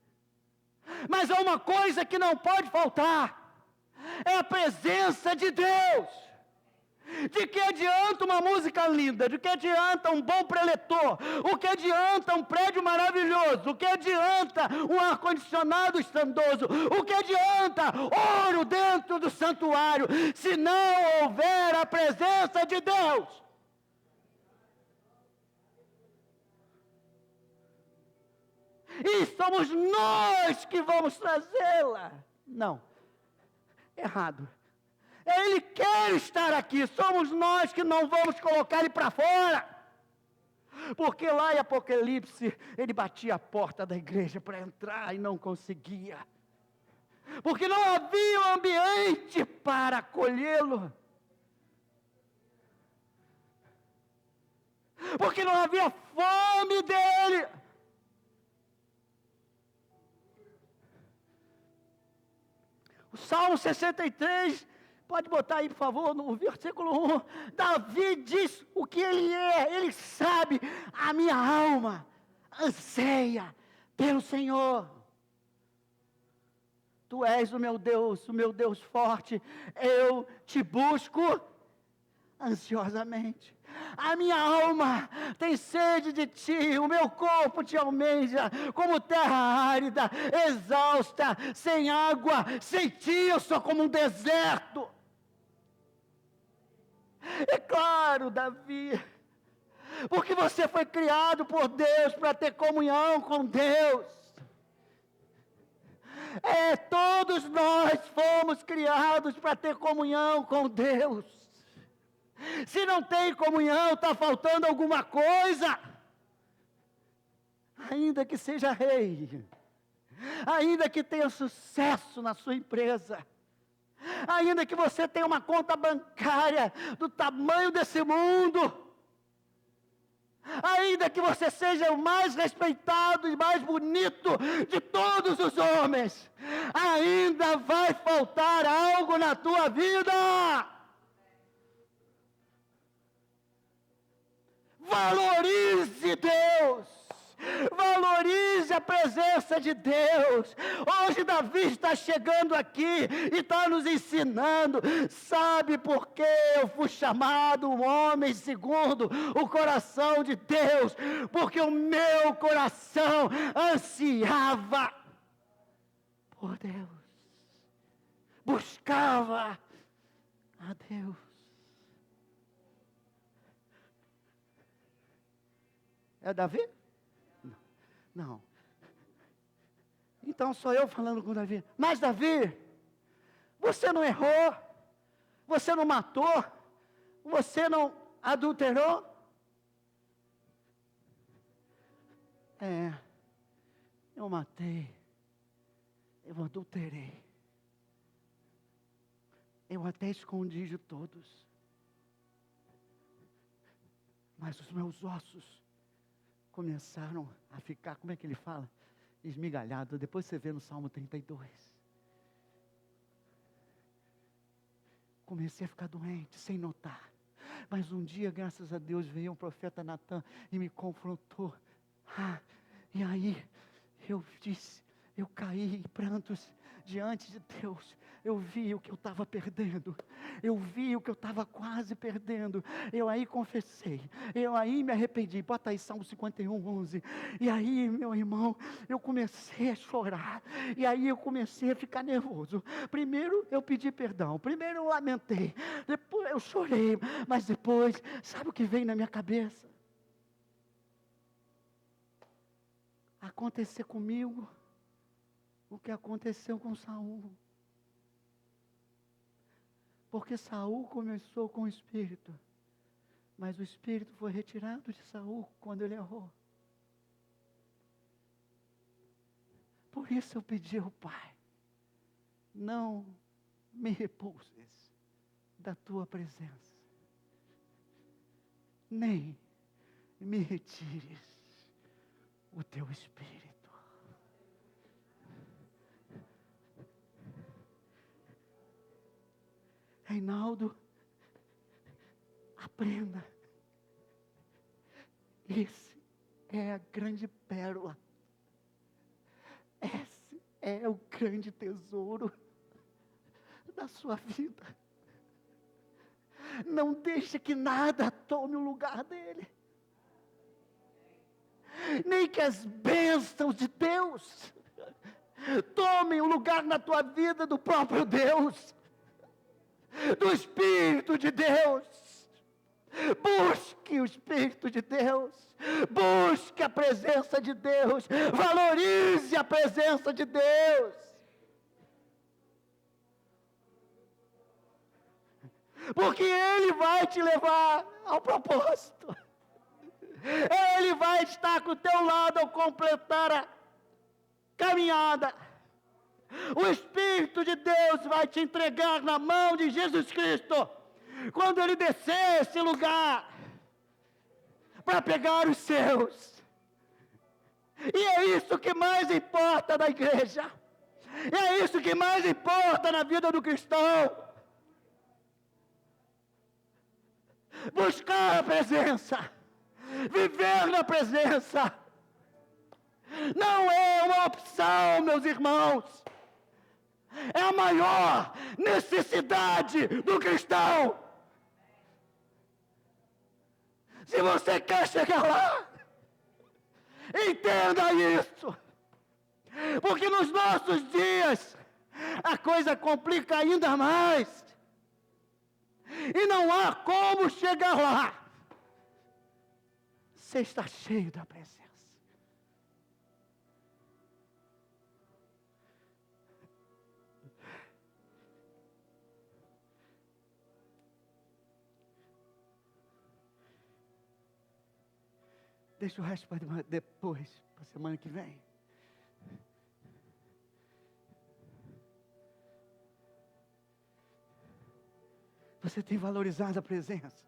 Mas há uma coisa que não pode faltar. É a presença de Deus. De que adianta uma música linda? De que adianta um bom preletor? O que adianta um prédio maravilhoso? O que adianta um ar-condicionado estandoso? O que adianta ouro dentro do santuário? Se não houver a presença de Deus. E somos nós que vamos trazê-la. Não. Errado. Ele quer estar aqui, somos nós que não vamos colocar ele para fora. Porque lá em Apocalipse, ele batia a porta da igreja para entrar e não conseguia. Porque não havia um ambiente para acolhê-lo. porque não havia fome dele. O Salmo 63, pode botar aí, por favor, no versículo 1. Davi diz o que ele é, ele sabe, a minha alma anseia pelo Senhor. Tu és o meu Deus forte, eu te busco ansiosamente. A minha alma tem sede de ti, o meu corpo te almeja, como terra árida, exausta, sem água, sem ti eu sou como um deserto. É claro, Davi, porque você foi criado por Deus para ter comunhão com Deus. Todos nós fomos criados para ter comunhão com Deus. Se não tem comunhão, está faltando alguma coisa. Ainda que seja rei, ainda que tenha sucesso na sua empresa, ainda que você tenha uma conta bancária do tamanho desse mundo, ainda que você seja o mais respeitado e mais bonito de todos os homens, ainda vai faltar algo na tua vida. Valorize Deus, valorize a presença de Deus. Hoje Davi está chegando aqui e está nos ensinando. Sabe por que eu fui chamado um homem segundo o coração de Deus? Porque o meu coração ansiava por Deus, buscava a Deus. É Davi? Não. Então sou eu falando com Davi. Mas Davi, você não errou, você não matou, você não adulterou? Eu matei, eu adulterei, eu até escondi de todos, mas os meus ossos começaram a ficar, como é que ele fala? Esmigalhado. Depois você vê no Salmo 32. Comecei a ficar doente, sem notar. Mas um dia, graças a Deus, veio o profeta Natan e me confrontou. E aí, eu caí em prantos diante de Deus. Eu vi o que eu estava perdendo, eu vi o que eu estava quase perdendo, eu aí confessei, eu aí me arrependi. Bota aí Salmo 51:11, e aí, meu irmão, eu comecei a chorar, e aí eu comecei a ficar nervoso. Primeiro eu pedi perdão, primeiro eu lamentei, depois eu chorei, mas depois, sabe o que veio na minha cabeça? Acontecer comigo o que aconteceu com Saul. Porque Saul começou com o espírito, mas o espírito foi retirado de Saul quando ele errou. Por isso eu pedi ao Pai, não me repulses da tua presença, nem me retires o teu espírito. Reinaldo, aprenda. Esse é a grande pérola. Esse é o grande tesouro da sua vida. Não deixe que nada tome o lugar dele. Nem que as bênçãos de Deus tomem o lugar na tua vida do próprio Deus, do Espírito de Deus. Busque o Espírito de Deus, busque a presença de Deus, valorize a presença de Deus. Porque Ele vai te levar ao propósito. Ele vai estar com o teu lado ao completar a caminhada. O Espírito de Deus vai te entregar na mão de Jesus Cristo. Quando Ele descer esse lugar, para pegar os seus. E é isso que mais importa na igreja. É isso que mais importa na vida do cristão. Buscar a presença. Viver na presença. Não é uma opção, meus irmãos. É a maior necessidade do cristão. Se você quer chegar lá, entenda isso. Porque nos nossos dias, a coisa complica ainda mais. E não há como chegar lá. Você está cheio da presença. Deixa o resto para depois, para a semana que vem. Você tem valorizado a presença.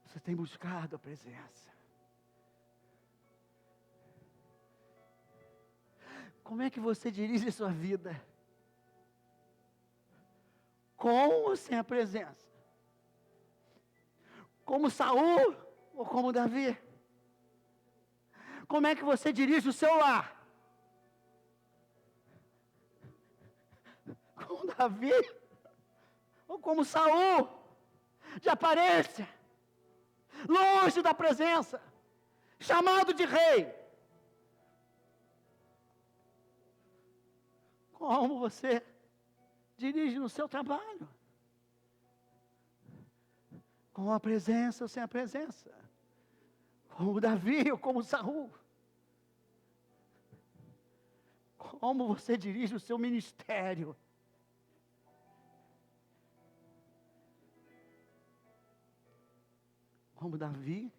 Você tem buscado a presença. Como é que você dirige a sua vida? Com ou sem a presença? Como Saul ou como Davi? Como é que você dirige o seu lar? Como Davi ou como Saul? De aparência, longe da presença, chamado de rei. Como você dirige no seu trabalho? Com a presença ou sem a presença? Como Davi ou como Saul? Como você dirige o seu ministério? Como Davi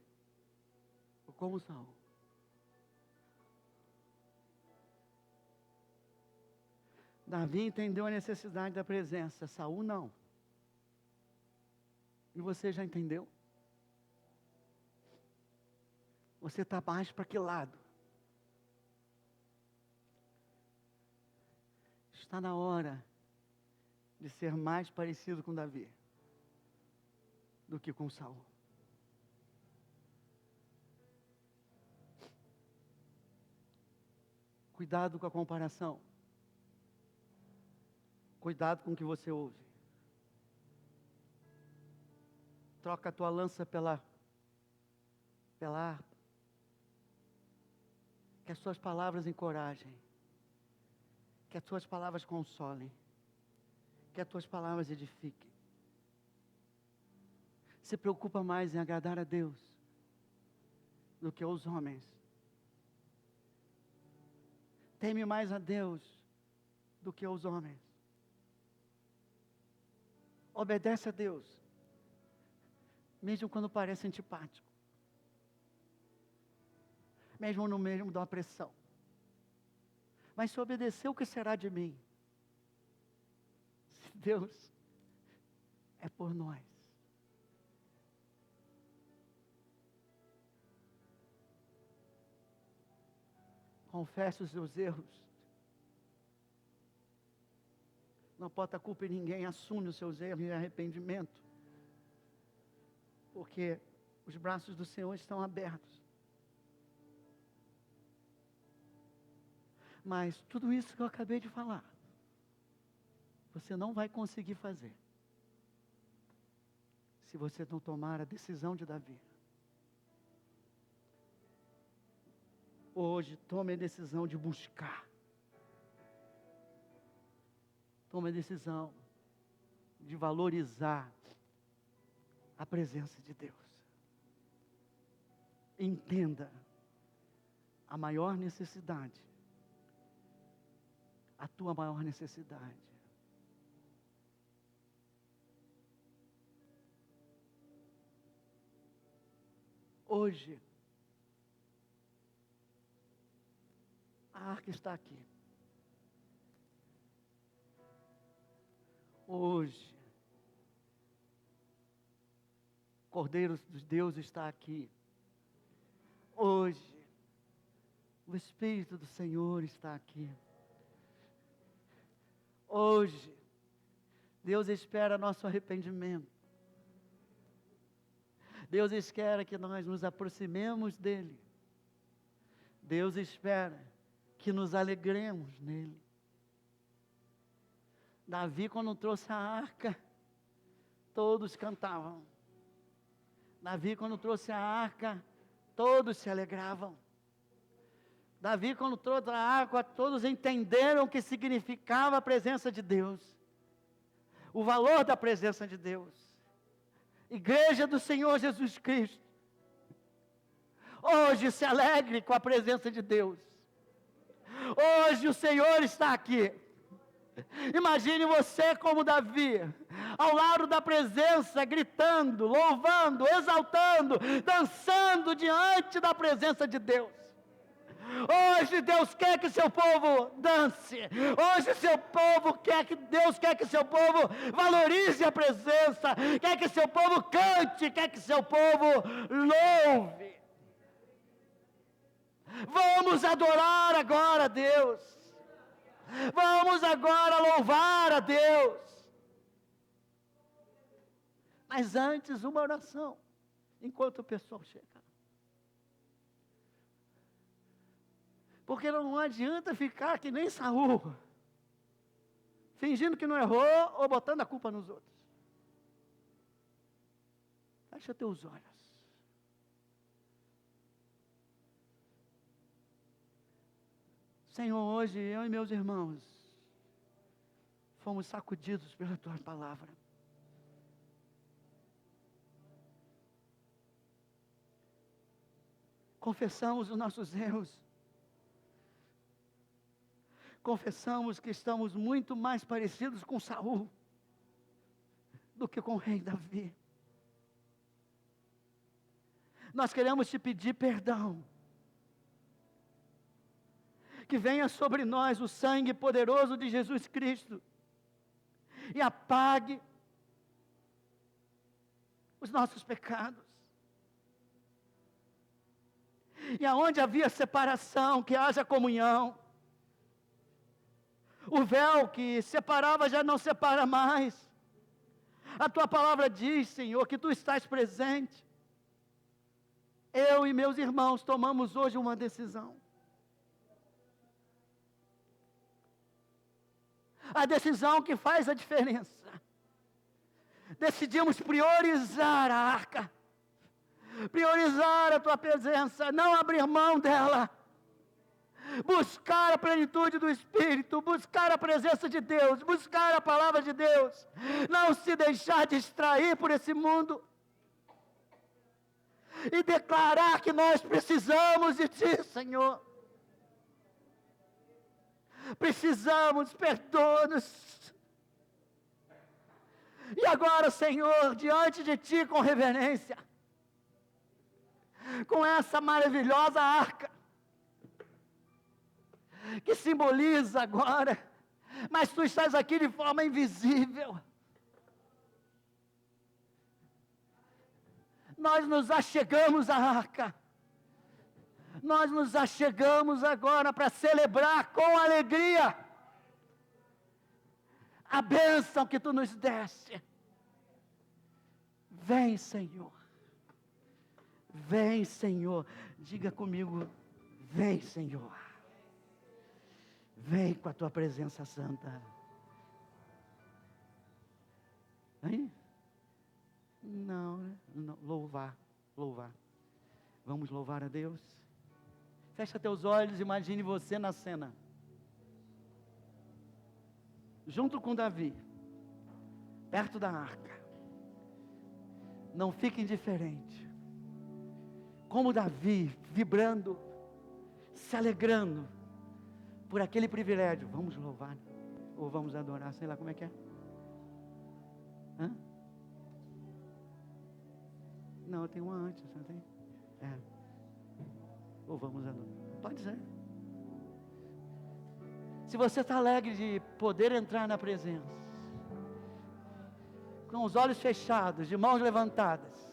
ou como Saul? Davi entendeu a necessidade da presença, Saul não. E você já entendeu? Você está mais para que lado? Está na hora de ser mais parecido com Davi do que com Saul. Cuidado com a comparação. Cuidado com o que você ouve. Troca a tua lança pela harpa. Que as suas palavras encorajem. Que as tuas palavras consolem. Que as tuas palavras edifiquem. Se preocupa mais em agradar a Deus do que aos homens. Teme mais a Deus do que aos homens. Obedece a Deus, mesmo quando parece antipático. Mesmo no meio da opressão. Mas se obedecer, o que será de mim? Se Deus é por nós. Confesse os seus erros. Não bota a culpa em ninguém, assume os seus erros e arrependimento. Porque os braços do Senhor estão abertos. Mas tudo isso que eu acabei de falar, você não vai conseguir fazer se você não tomar a decisão de Davi. Hoje, tome a decisão de buscar. Tome a decisão de valorizar a presença de Deus. Entenda a maior necessidade, a tua maior necessidade. Hoje, a arca está aqui. Hoje, o Cordeiro de Deus está aqui. Hoje, o Espírito do Senhor está aqui. Hoje, Deus espera nosso arrependimento. Deus espera que nós nos aproximemos dEle. Deus espera que nos alegremos nele. Davi, quando trouxe a arca, todos cantavam. Davi, quando trouxe a arca, todos se alegravam. Davi, quando trouxe a arca, todos entenderam o que significava a presença de Deus. O valor da presença de Deus. Igreja do Senhor Jesus Cristo. Hoje se alegre com a presença de Deus. Hoje o Senhor está aqui. Imagine você como Davi, ao lado da presença, gritando, louvando, exaltando, dançando diante da presença de Deus. Hoje Deus quer que seu povo dance. Hoje Deus quer que seu povo valorize a presença. Quer que seu povo cante, quer que seu povo louve. Vamos adorar agora a Deus. Vamos agora louvar a Deus. Mas antes, uma oração, enquanto o pessoal chega. Porque não adianta ficar que nem Saul, fingindo que não errou ou botando a culpa nos outros. Fecha teus olhos. Senhor, hoje eu e meus irmãos fomos sacudidos pela Tua palavra. Confessamos os nossos erros. Confessamos que estamos muito mais parecidos com Saul do que com o rei Davi. Nós queremos te pedir perdão. Que venha sobre nós o sangue poderoso de Jesus Cristo e apague os nossos pecados. E aonde havia separação, que haja comunhão. O véu que separava já não separa mais. A Tua palavra diz, Senhor, que Tu estás presente. Eu e meus irmãos tomamos hoje uma decisão. A decisão que faz a diferença. Decidimos priorizar a arca. Priorizar a Tua presença. Não abrir mão dela. Buscar a plenitude do Espírito. Buscar a presença de Deus. Buscar a palavra de Deus. Não se deixar distrair por esse mundo. E declarar que nós precisamos de Ti, Senhor. Precisamos, perdoa-nos. E agora, Senhor, diante de Ti com reverência, com essa maravilhosa arca, que simboliza agora, mas Tu estás aqui de forma invisível. Nós nos achegamos à arca. Nós nos achegamos agora para celebrar com alegria a bênção que Tu nos deste. Vem, Senhor. Vem, Senhor. Diga comigo, vem, Senhor. Vem com a Tua presença santa. Hein? Não, né? Não, louvar. Vamos louvar a Deus? Fecha teus olhos, imagine você na cena. Junto com Davi, perto da arca. Não fique indiferente. Como Davi, vibrando, se alegrando por aquele privilégio. Vamos louvar ou vamos adorar, sei lá como é que é. Hã? Não, eu tenho uma antes, não tem? É. Ou vamos adorar? Pode dizer. Se você está alegre de poder entrar na presença, com os olhos fechados, de mãos levantadas,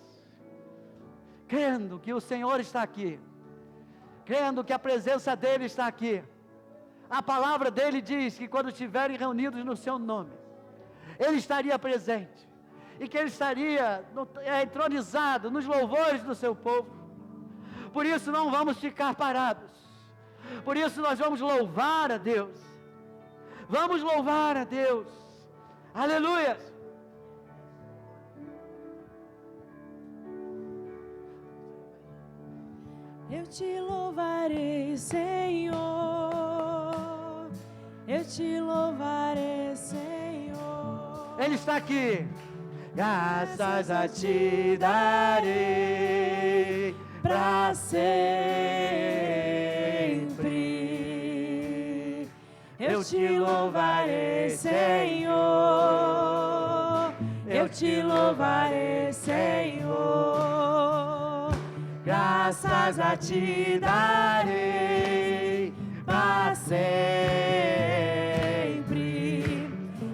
crendo que o Senhor está aqui, crendo que a presença dEle está aqui. A palavra dEle diz que quando estiverem reunidos no seu nome, Ele estaria presente, e que Ele estaria entronizado nos louvores do seu povo. Por isso não vamos ficar parados, por isso nós vamos louvar a Deus, vamos louvar a Deus, aleluia. Eu te louvarei, Senhor, eu te louvarei, Senhor. Ele está aqui. Graças a ti darei para sempre. Eu te louvarei, Senhor, eu te louvarei, Senhor. Graças a ti darei para sempre.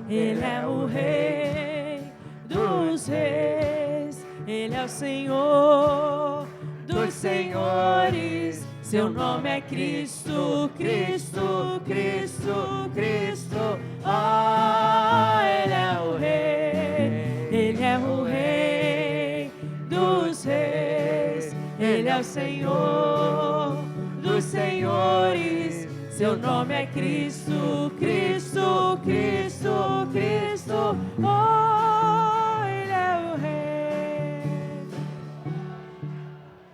Ele é o Rei dos reis, Ele é o Senhor dos senhores. Seu nome é Cristo, Cristo, Cristo, Cristo. Oh, Ele é o Rei, Ele é o Rei dos reis, Ele é o Senhor dos senhores. Seu nome é Cristo, Cristo, Cristo, Cristo. Oh, Ele é o Rei.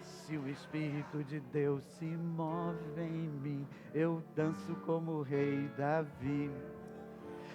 Se o Espírito de Deus se move em mim, eu danço como o rei Davi.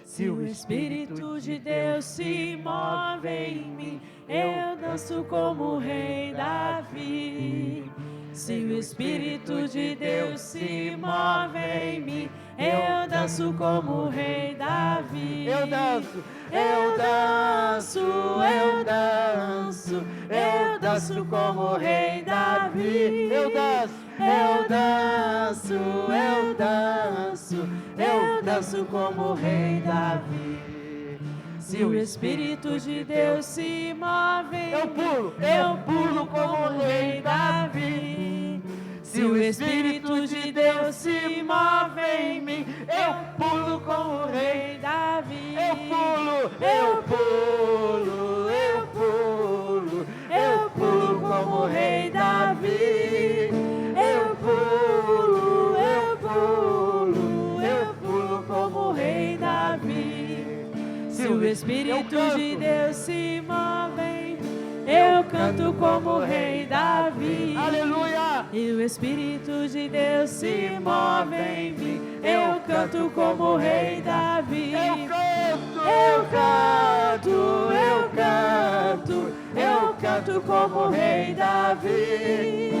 Se o Espírito de Deus se move em mim, eu danço como o rei Davi. Se o Espírito de Deus se move em mim, eu danço como o rei Davi. Eu danço, eu danço, eu danço, eu danço como o rei Davi. eu danço, Eu danço, eu danço, eu danço como o rei Davi. Se o Espírito de Deus se move em eu pulo como o rei Davi. Se o Espírito de Deus se move em mim, eu pulo como o rei. rei Davi. Eu pulo, eu pulo, eu pulo, eu pulo como o rei Davi. Eu pulo, eu pulo, eu pulo como o rei Davi. Se o Espírito de Deus se move em mim, eu canto como o rei Davi. Aleluia! E o Espírito de Deus se move em mim, eu canto como o rei Davi. Eu canto, Eu canto, eu canto, eu canto como o rei Davi.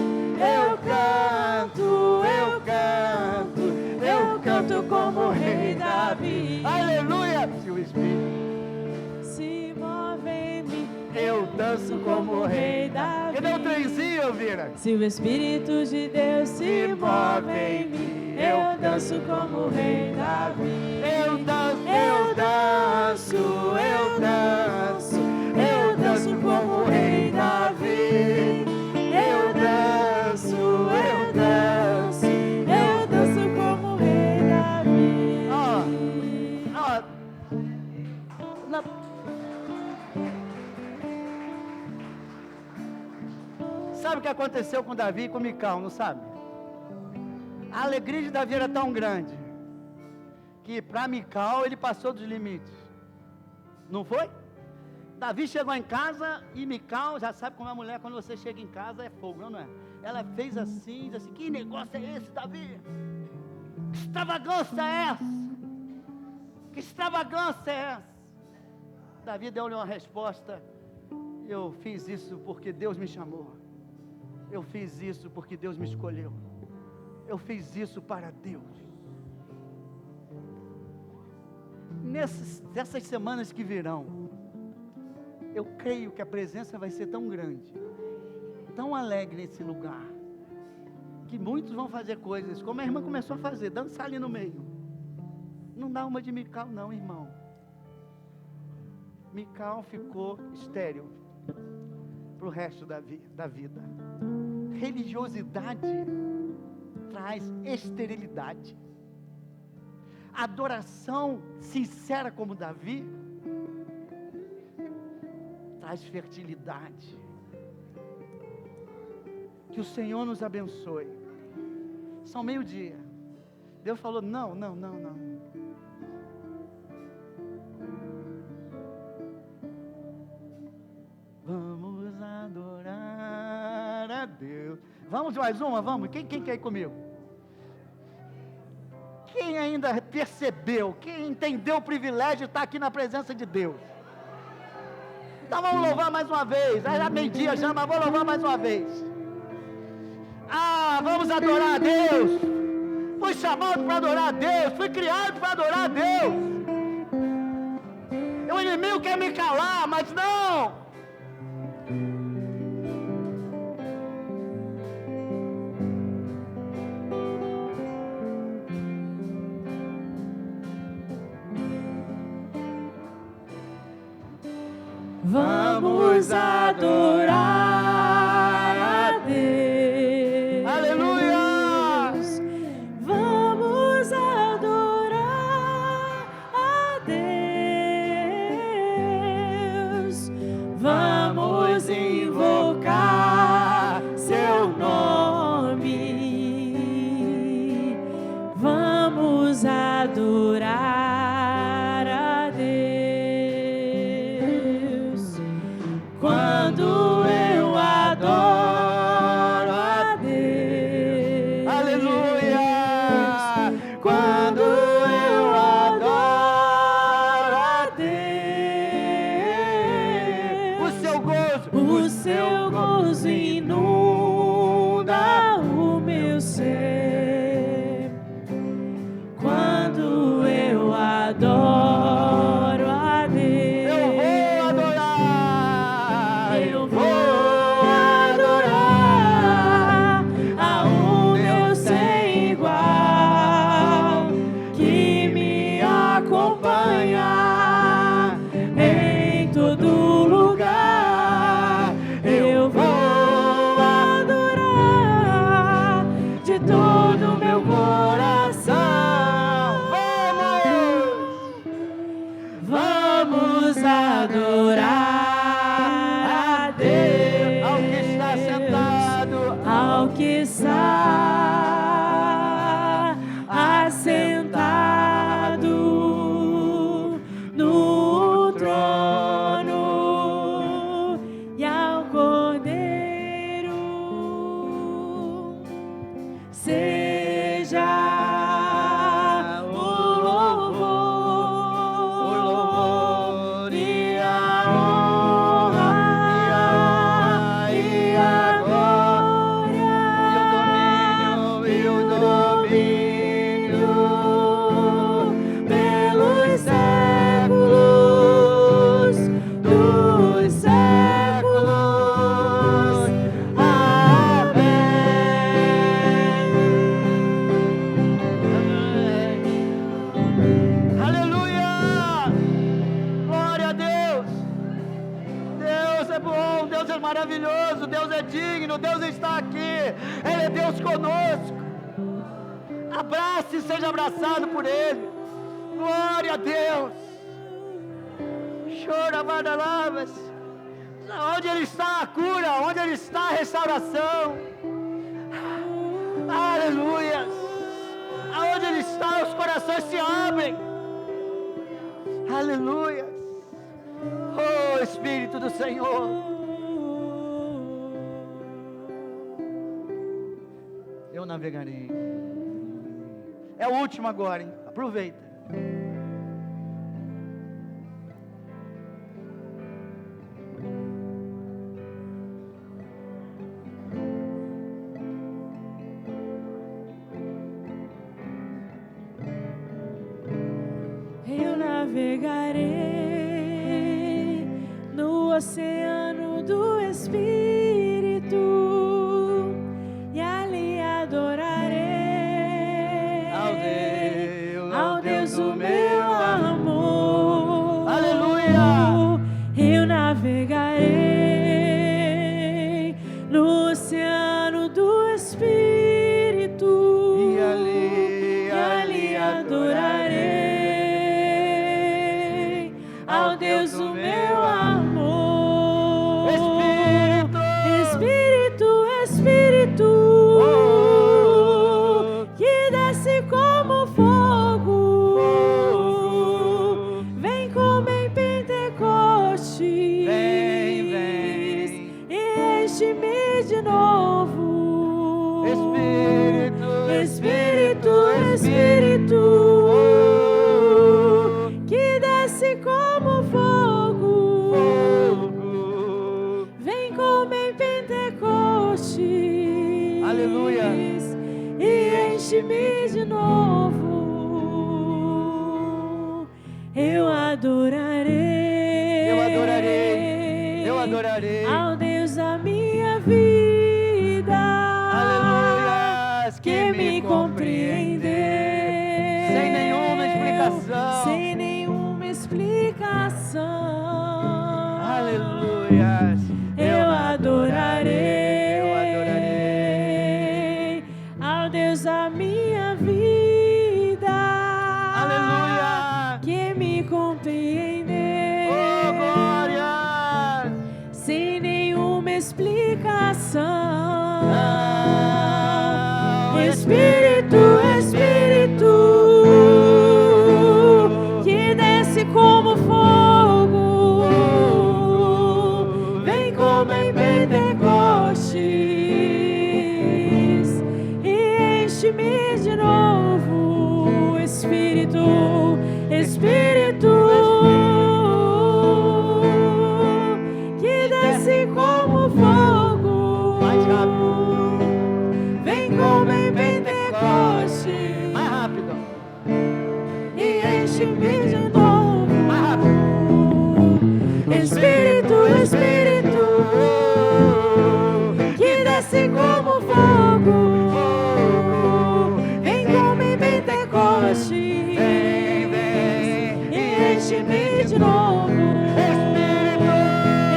Eu canto, eu canto, eu canto como o rei Davi. aleluia! Se o Espírito, Se move em mim, eu danço como o rei. Davi. Que não trenzinho, Vira. Se o Espírito de Deus se move em mim, eu danço como o rei Davi. Eu danço, Eu danço, eu danço, eu danço como o rei Davi. Eu danço, eu danço, eu danço como o rei Davi. Na- Sabe o que aconteceu com Davi e com Mical, não sabe? A alegria de Davi era tão grande que para Mical ele passou dos limites. Não foi? Davi chegou em casa e Mical, já sabe como é a mulher, quando você chega em casa é fogo, não é? Ela fez assim, disse assim: que negócio é esse, Davi? Que extravagância é essa? Que extravagância é essa? Davi deu-lhe uma resposta: eu fiz isso porque Deus me chamou. Eu fiz isso porque Deus me escolheu. Eu fiz isso para Deus. Nessas semanas que virão, eu creio que a presença vai ser tão grande, tão alegre nesse lugar, que muitos vão fazer coisas, como a irmã começou a fazer, dançar ali no meio. Não dá uma de Mical não, irmão. Mical ficou estéril para o resto da vida. Religiosidade traz esterilidade. Adoração sincera como Davi traz fertilidade. Que o Senhor nos abençoe. São 12:00. Deus falou: não. Vamos adorar a Deus. Vamos mais uma? Vamos? Quem quer ir comigo? Quem ainda percebeu, quem entendeu o privilégio de estar aqui na presença de Deus? Então vamos louvar mais uma vez. Já meio-dia já, mas vou louvar mais uma vez. Vamos adorar a Deus. Fui chamado para adorar a Deus. Fui criado para adorar a Deus. O inimigo quer me calar, mas não. Vamos adorar a Deus. Aleluia! Vamos adorar a Deus. Vamos invocar seu nome. Vamos adorar. Quando eu adoro a Deus, aleluia! Quando eu adoro a Deus, o seu gozo inunda o meu ser. Quando eu adoro a Deus, eu vou adorar a um Deus sem igual, que me acompanha em todo lugar. Eu vou adorar de todo meu coração. Vamos adorar ao que está assentado no trono e ao Cordeiro seja o louvor e a honra e a glória e o domínio pelos séculos dos séculos. Amém. Aleluia! Glória a Deus! Deus é bom, Deus é maravilhoso, Deus é digno, Deus está aqui, Ele é Deus conosco. Abrace e seja abraçado por Ele. Glória a Deus! Chora, Vadalavas. Onde Ele está a cura, onde Ele está a restauração. Aleluia! Aonde Ele está, os corações se abrem. Aleluia! Oh, Espírito do Senhor. Eu navegarei. É o último agora, hein? Aproveita. Eu navegarei no oceano do Espírito e ali adorarei ao Deus o meu amor. Aleluia! Espírito, Espírito, que desce como fogo, vem como em Pentecostes, aleluia, e enche-me de novo. Eu adorarei, eu adorarei, eu adorarei ao Deus da minha vida, aleluia, que me compreendeu sem nenhuma explicação, sem nenhuma explicação. aleluia, Eu adorarei ao Deus da minha vida, aleluia, que me compreendeu oh glória, sem nenhuma explicação. Espírito, Espírito, que desce como fogo, vem como em Pentecostes, e enche-me de novo. Espírito, Espírito, que desce como fogo, mais rápido, vem como em Pentecostes, mais rápido, e enche-me de novo. mais rápido, Espírito, Espírito, que desce como fogo, vem como em Pentecostes, e enche-me de novo.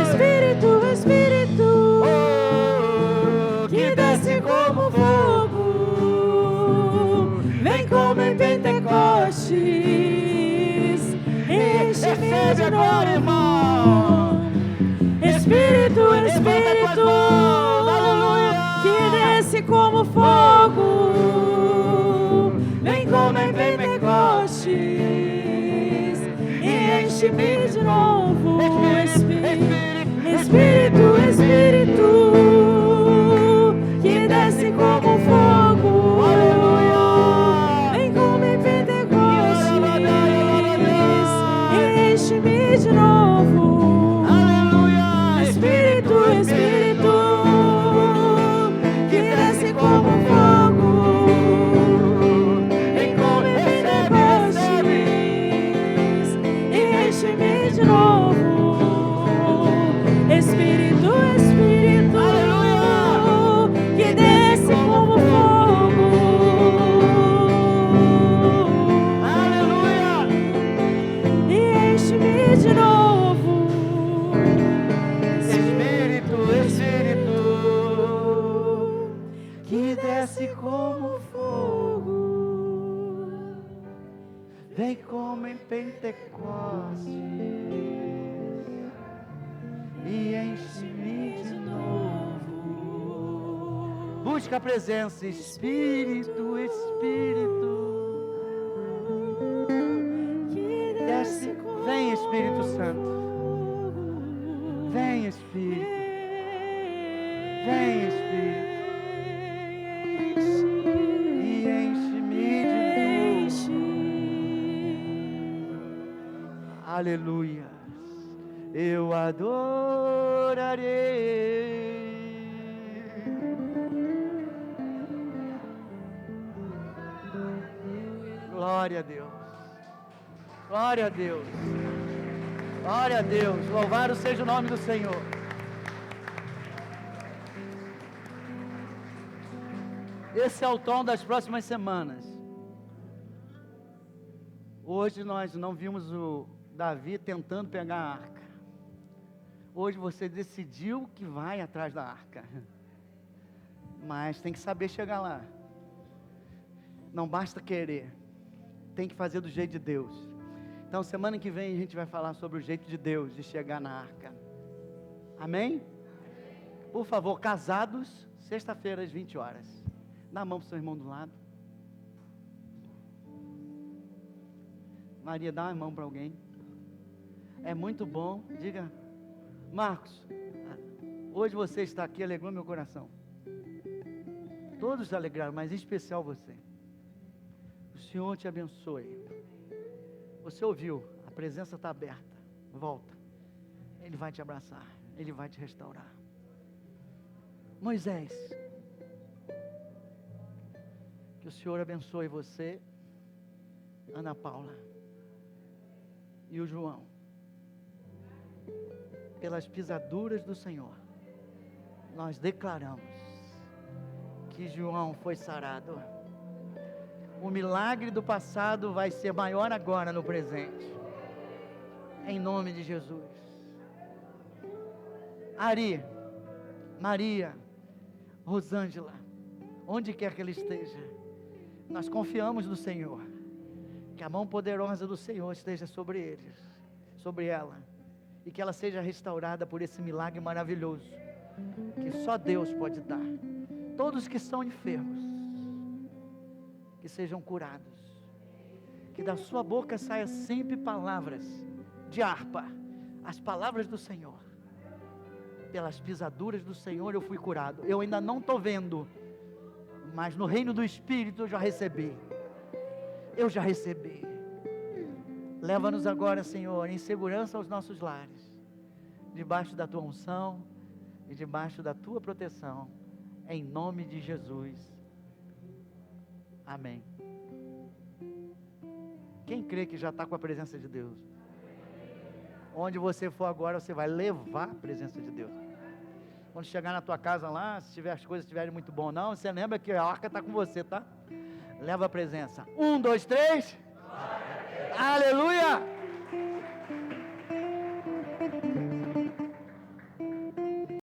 Espírito, Espírito, que desce como fogo, vem como em Pentecostes, enche-me de agora, novo. irmão. Espírito, Espírito, que desce como fogo, vem como em Pentecostes, e enche-me de novo. Espírito, Espírito, que desce como fogo, vem como em Pentecostes, e enche-me de novo. Espírito, Espírito, que desce como fogo, vem como em Pentecostes, e enche-me de novo. Espírito, Espírito, que desce como fogo, e enche-me de novo. Espírito, Espírito, que desce como fogo, vem como em Pentecostes, e enche-me de novo. Busca a presença, Espírito, Espírito, Que desce, vem Espírito Santo, vem Espírito, vem Espírito, e enche-me de novo. Aleluia, eu adorarei. Glória a Deus, glória a Deus, glória a Deus, louvado seja o nome do Senhor. Esse é o tom das próximas semanas. Hoje nós não vimos o Davi tentando pegar a arca. Hoje você decidiu que vai atrás da arca, mas tem que saber chegar lá. Não basta querer, tem que fazer do jeito de Deus. Então semana que vem a gente vai falar sobre o jeito de Deus de chegar na arca. Amém? Por favor, casados, sexta-feira às 20 horas. Dá a mão para o seu irmão do lado. Maria, dá uma mão para alguém. É muito bom. Diga, Marcos, hoje você está aqui, alegrou meu coração. Todos se alegraram, mas em especial você. O Senhor te abençoe. Você ouviu, a presença está aberta. Volta. Ele vai te abraçar, Ele vai te restaurar. Moisés, que o Senhor abençoe você, Ana Paula e o João, pelas pisaduras do Senhor. Nós declaramos que João foi sarado. O milagre do passado vai ser maior agora no presente, em nome de Jesus. Ari, Maria, Rosângela, onde quer que ele esteja, nós confiamos no Senhor, que a mão poderosa do Senhor esteja sobre eles, sobre ela, e que ela seja restaurada por esse milagre maravilhoso, que só Deus pode dar. Todos que estão enfermos, que sejam curados, que da sua boca saia sempre palavras de harpa, as palavras do Senhor. Pelas pisaduras do Senhor eu fui curado. Eu ainda não estou vendo, mas no reino do Espírito eu já recebi. Eu já recebi. Leva-nos agora, Senhor, em segurança aos nossos lares, debaixo da tua unção e debaixo da tua proteção, em nome de Jesus. Amém. Quem crê que já está com a presença de Deus? Onde você for agora, você vai levar a presença de Deus. Quando chegar na tua casa lá, se as coisas estiverem muito bom não, você lembra que a arca está com você, tá? Leva a presença. 1, 2, 3. Aleluia.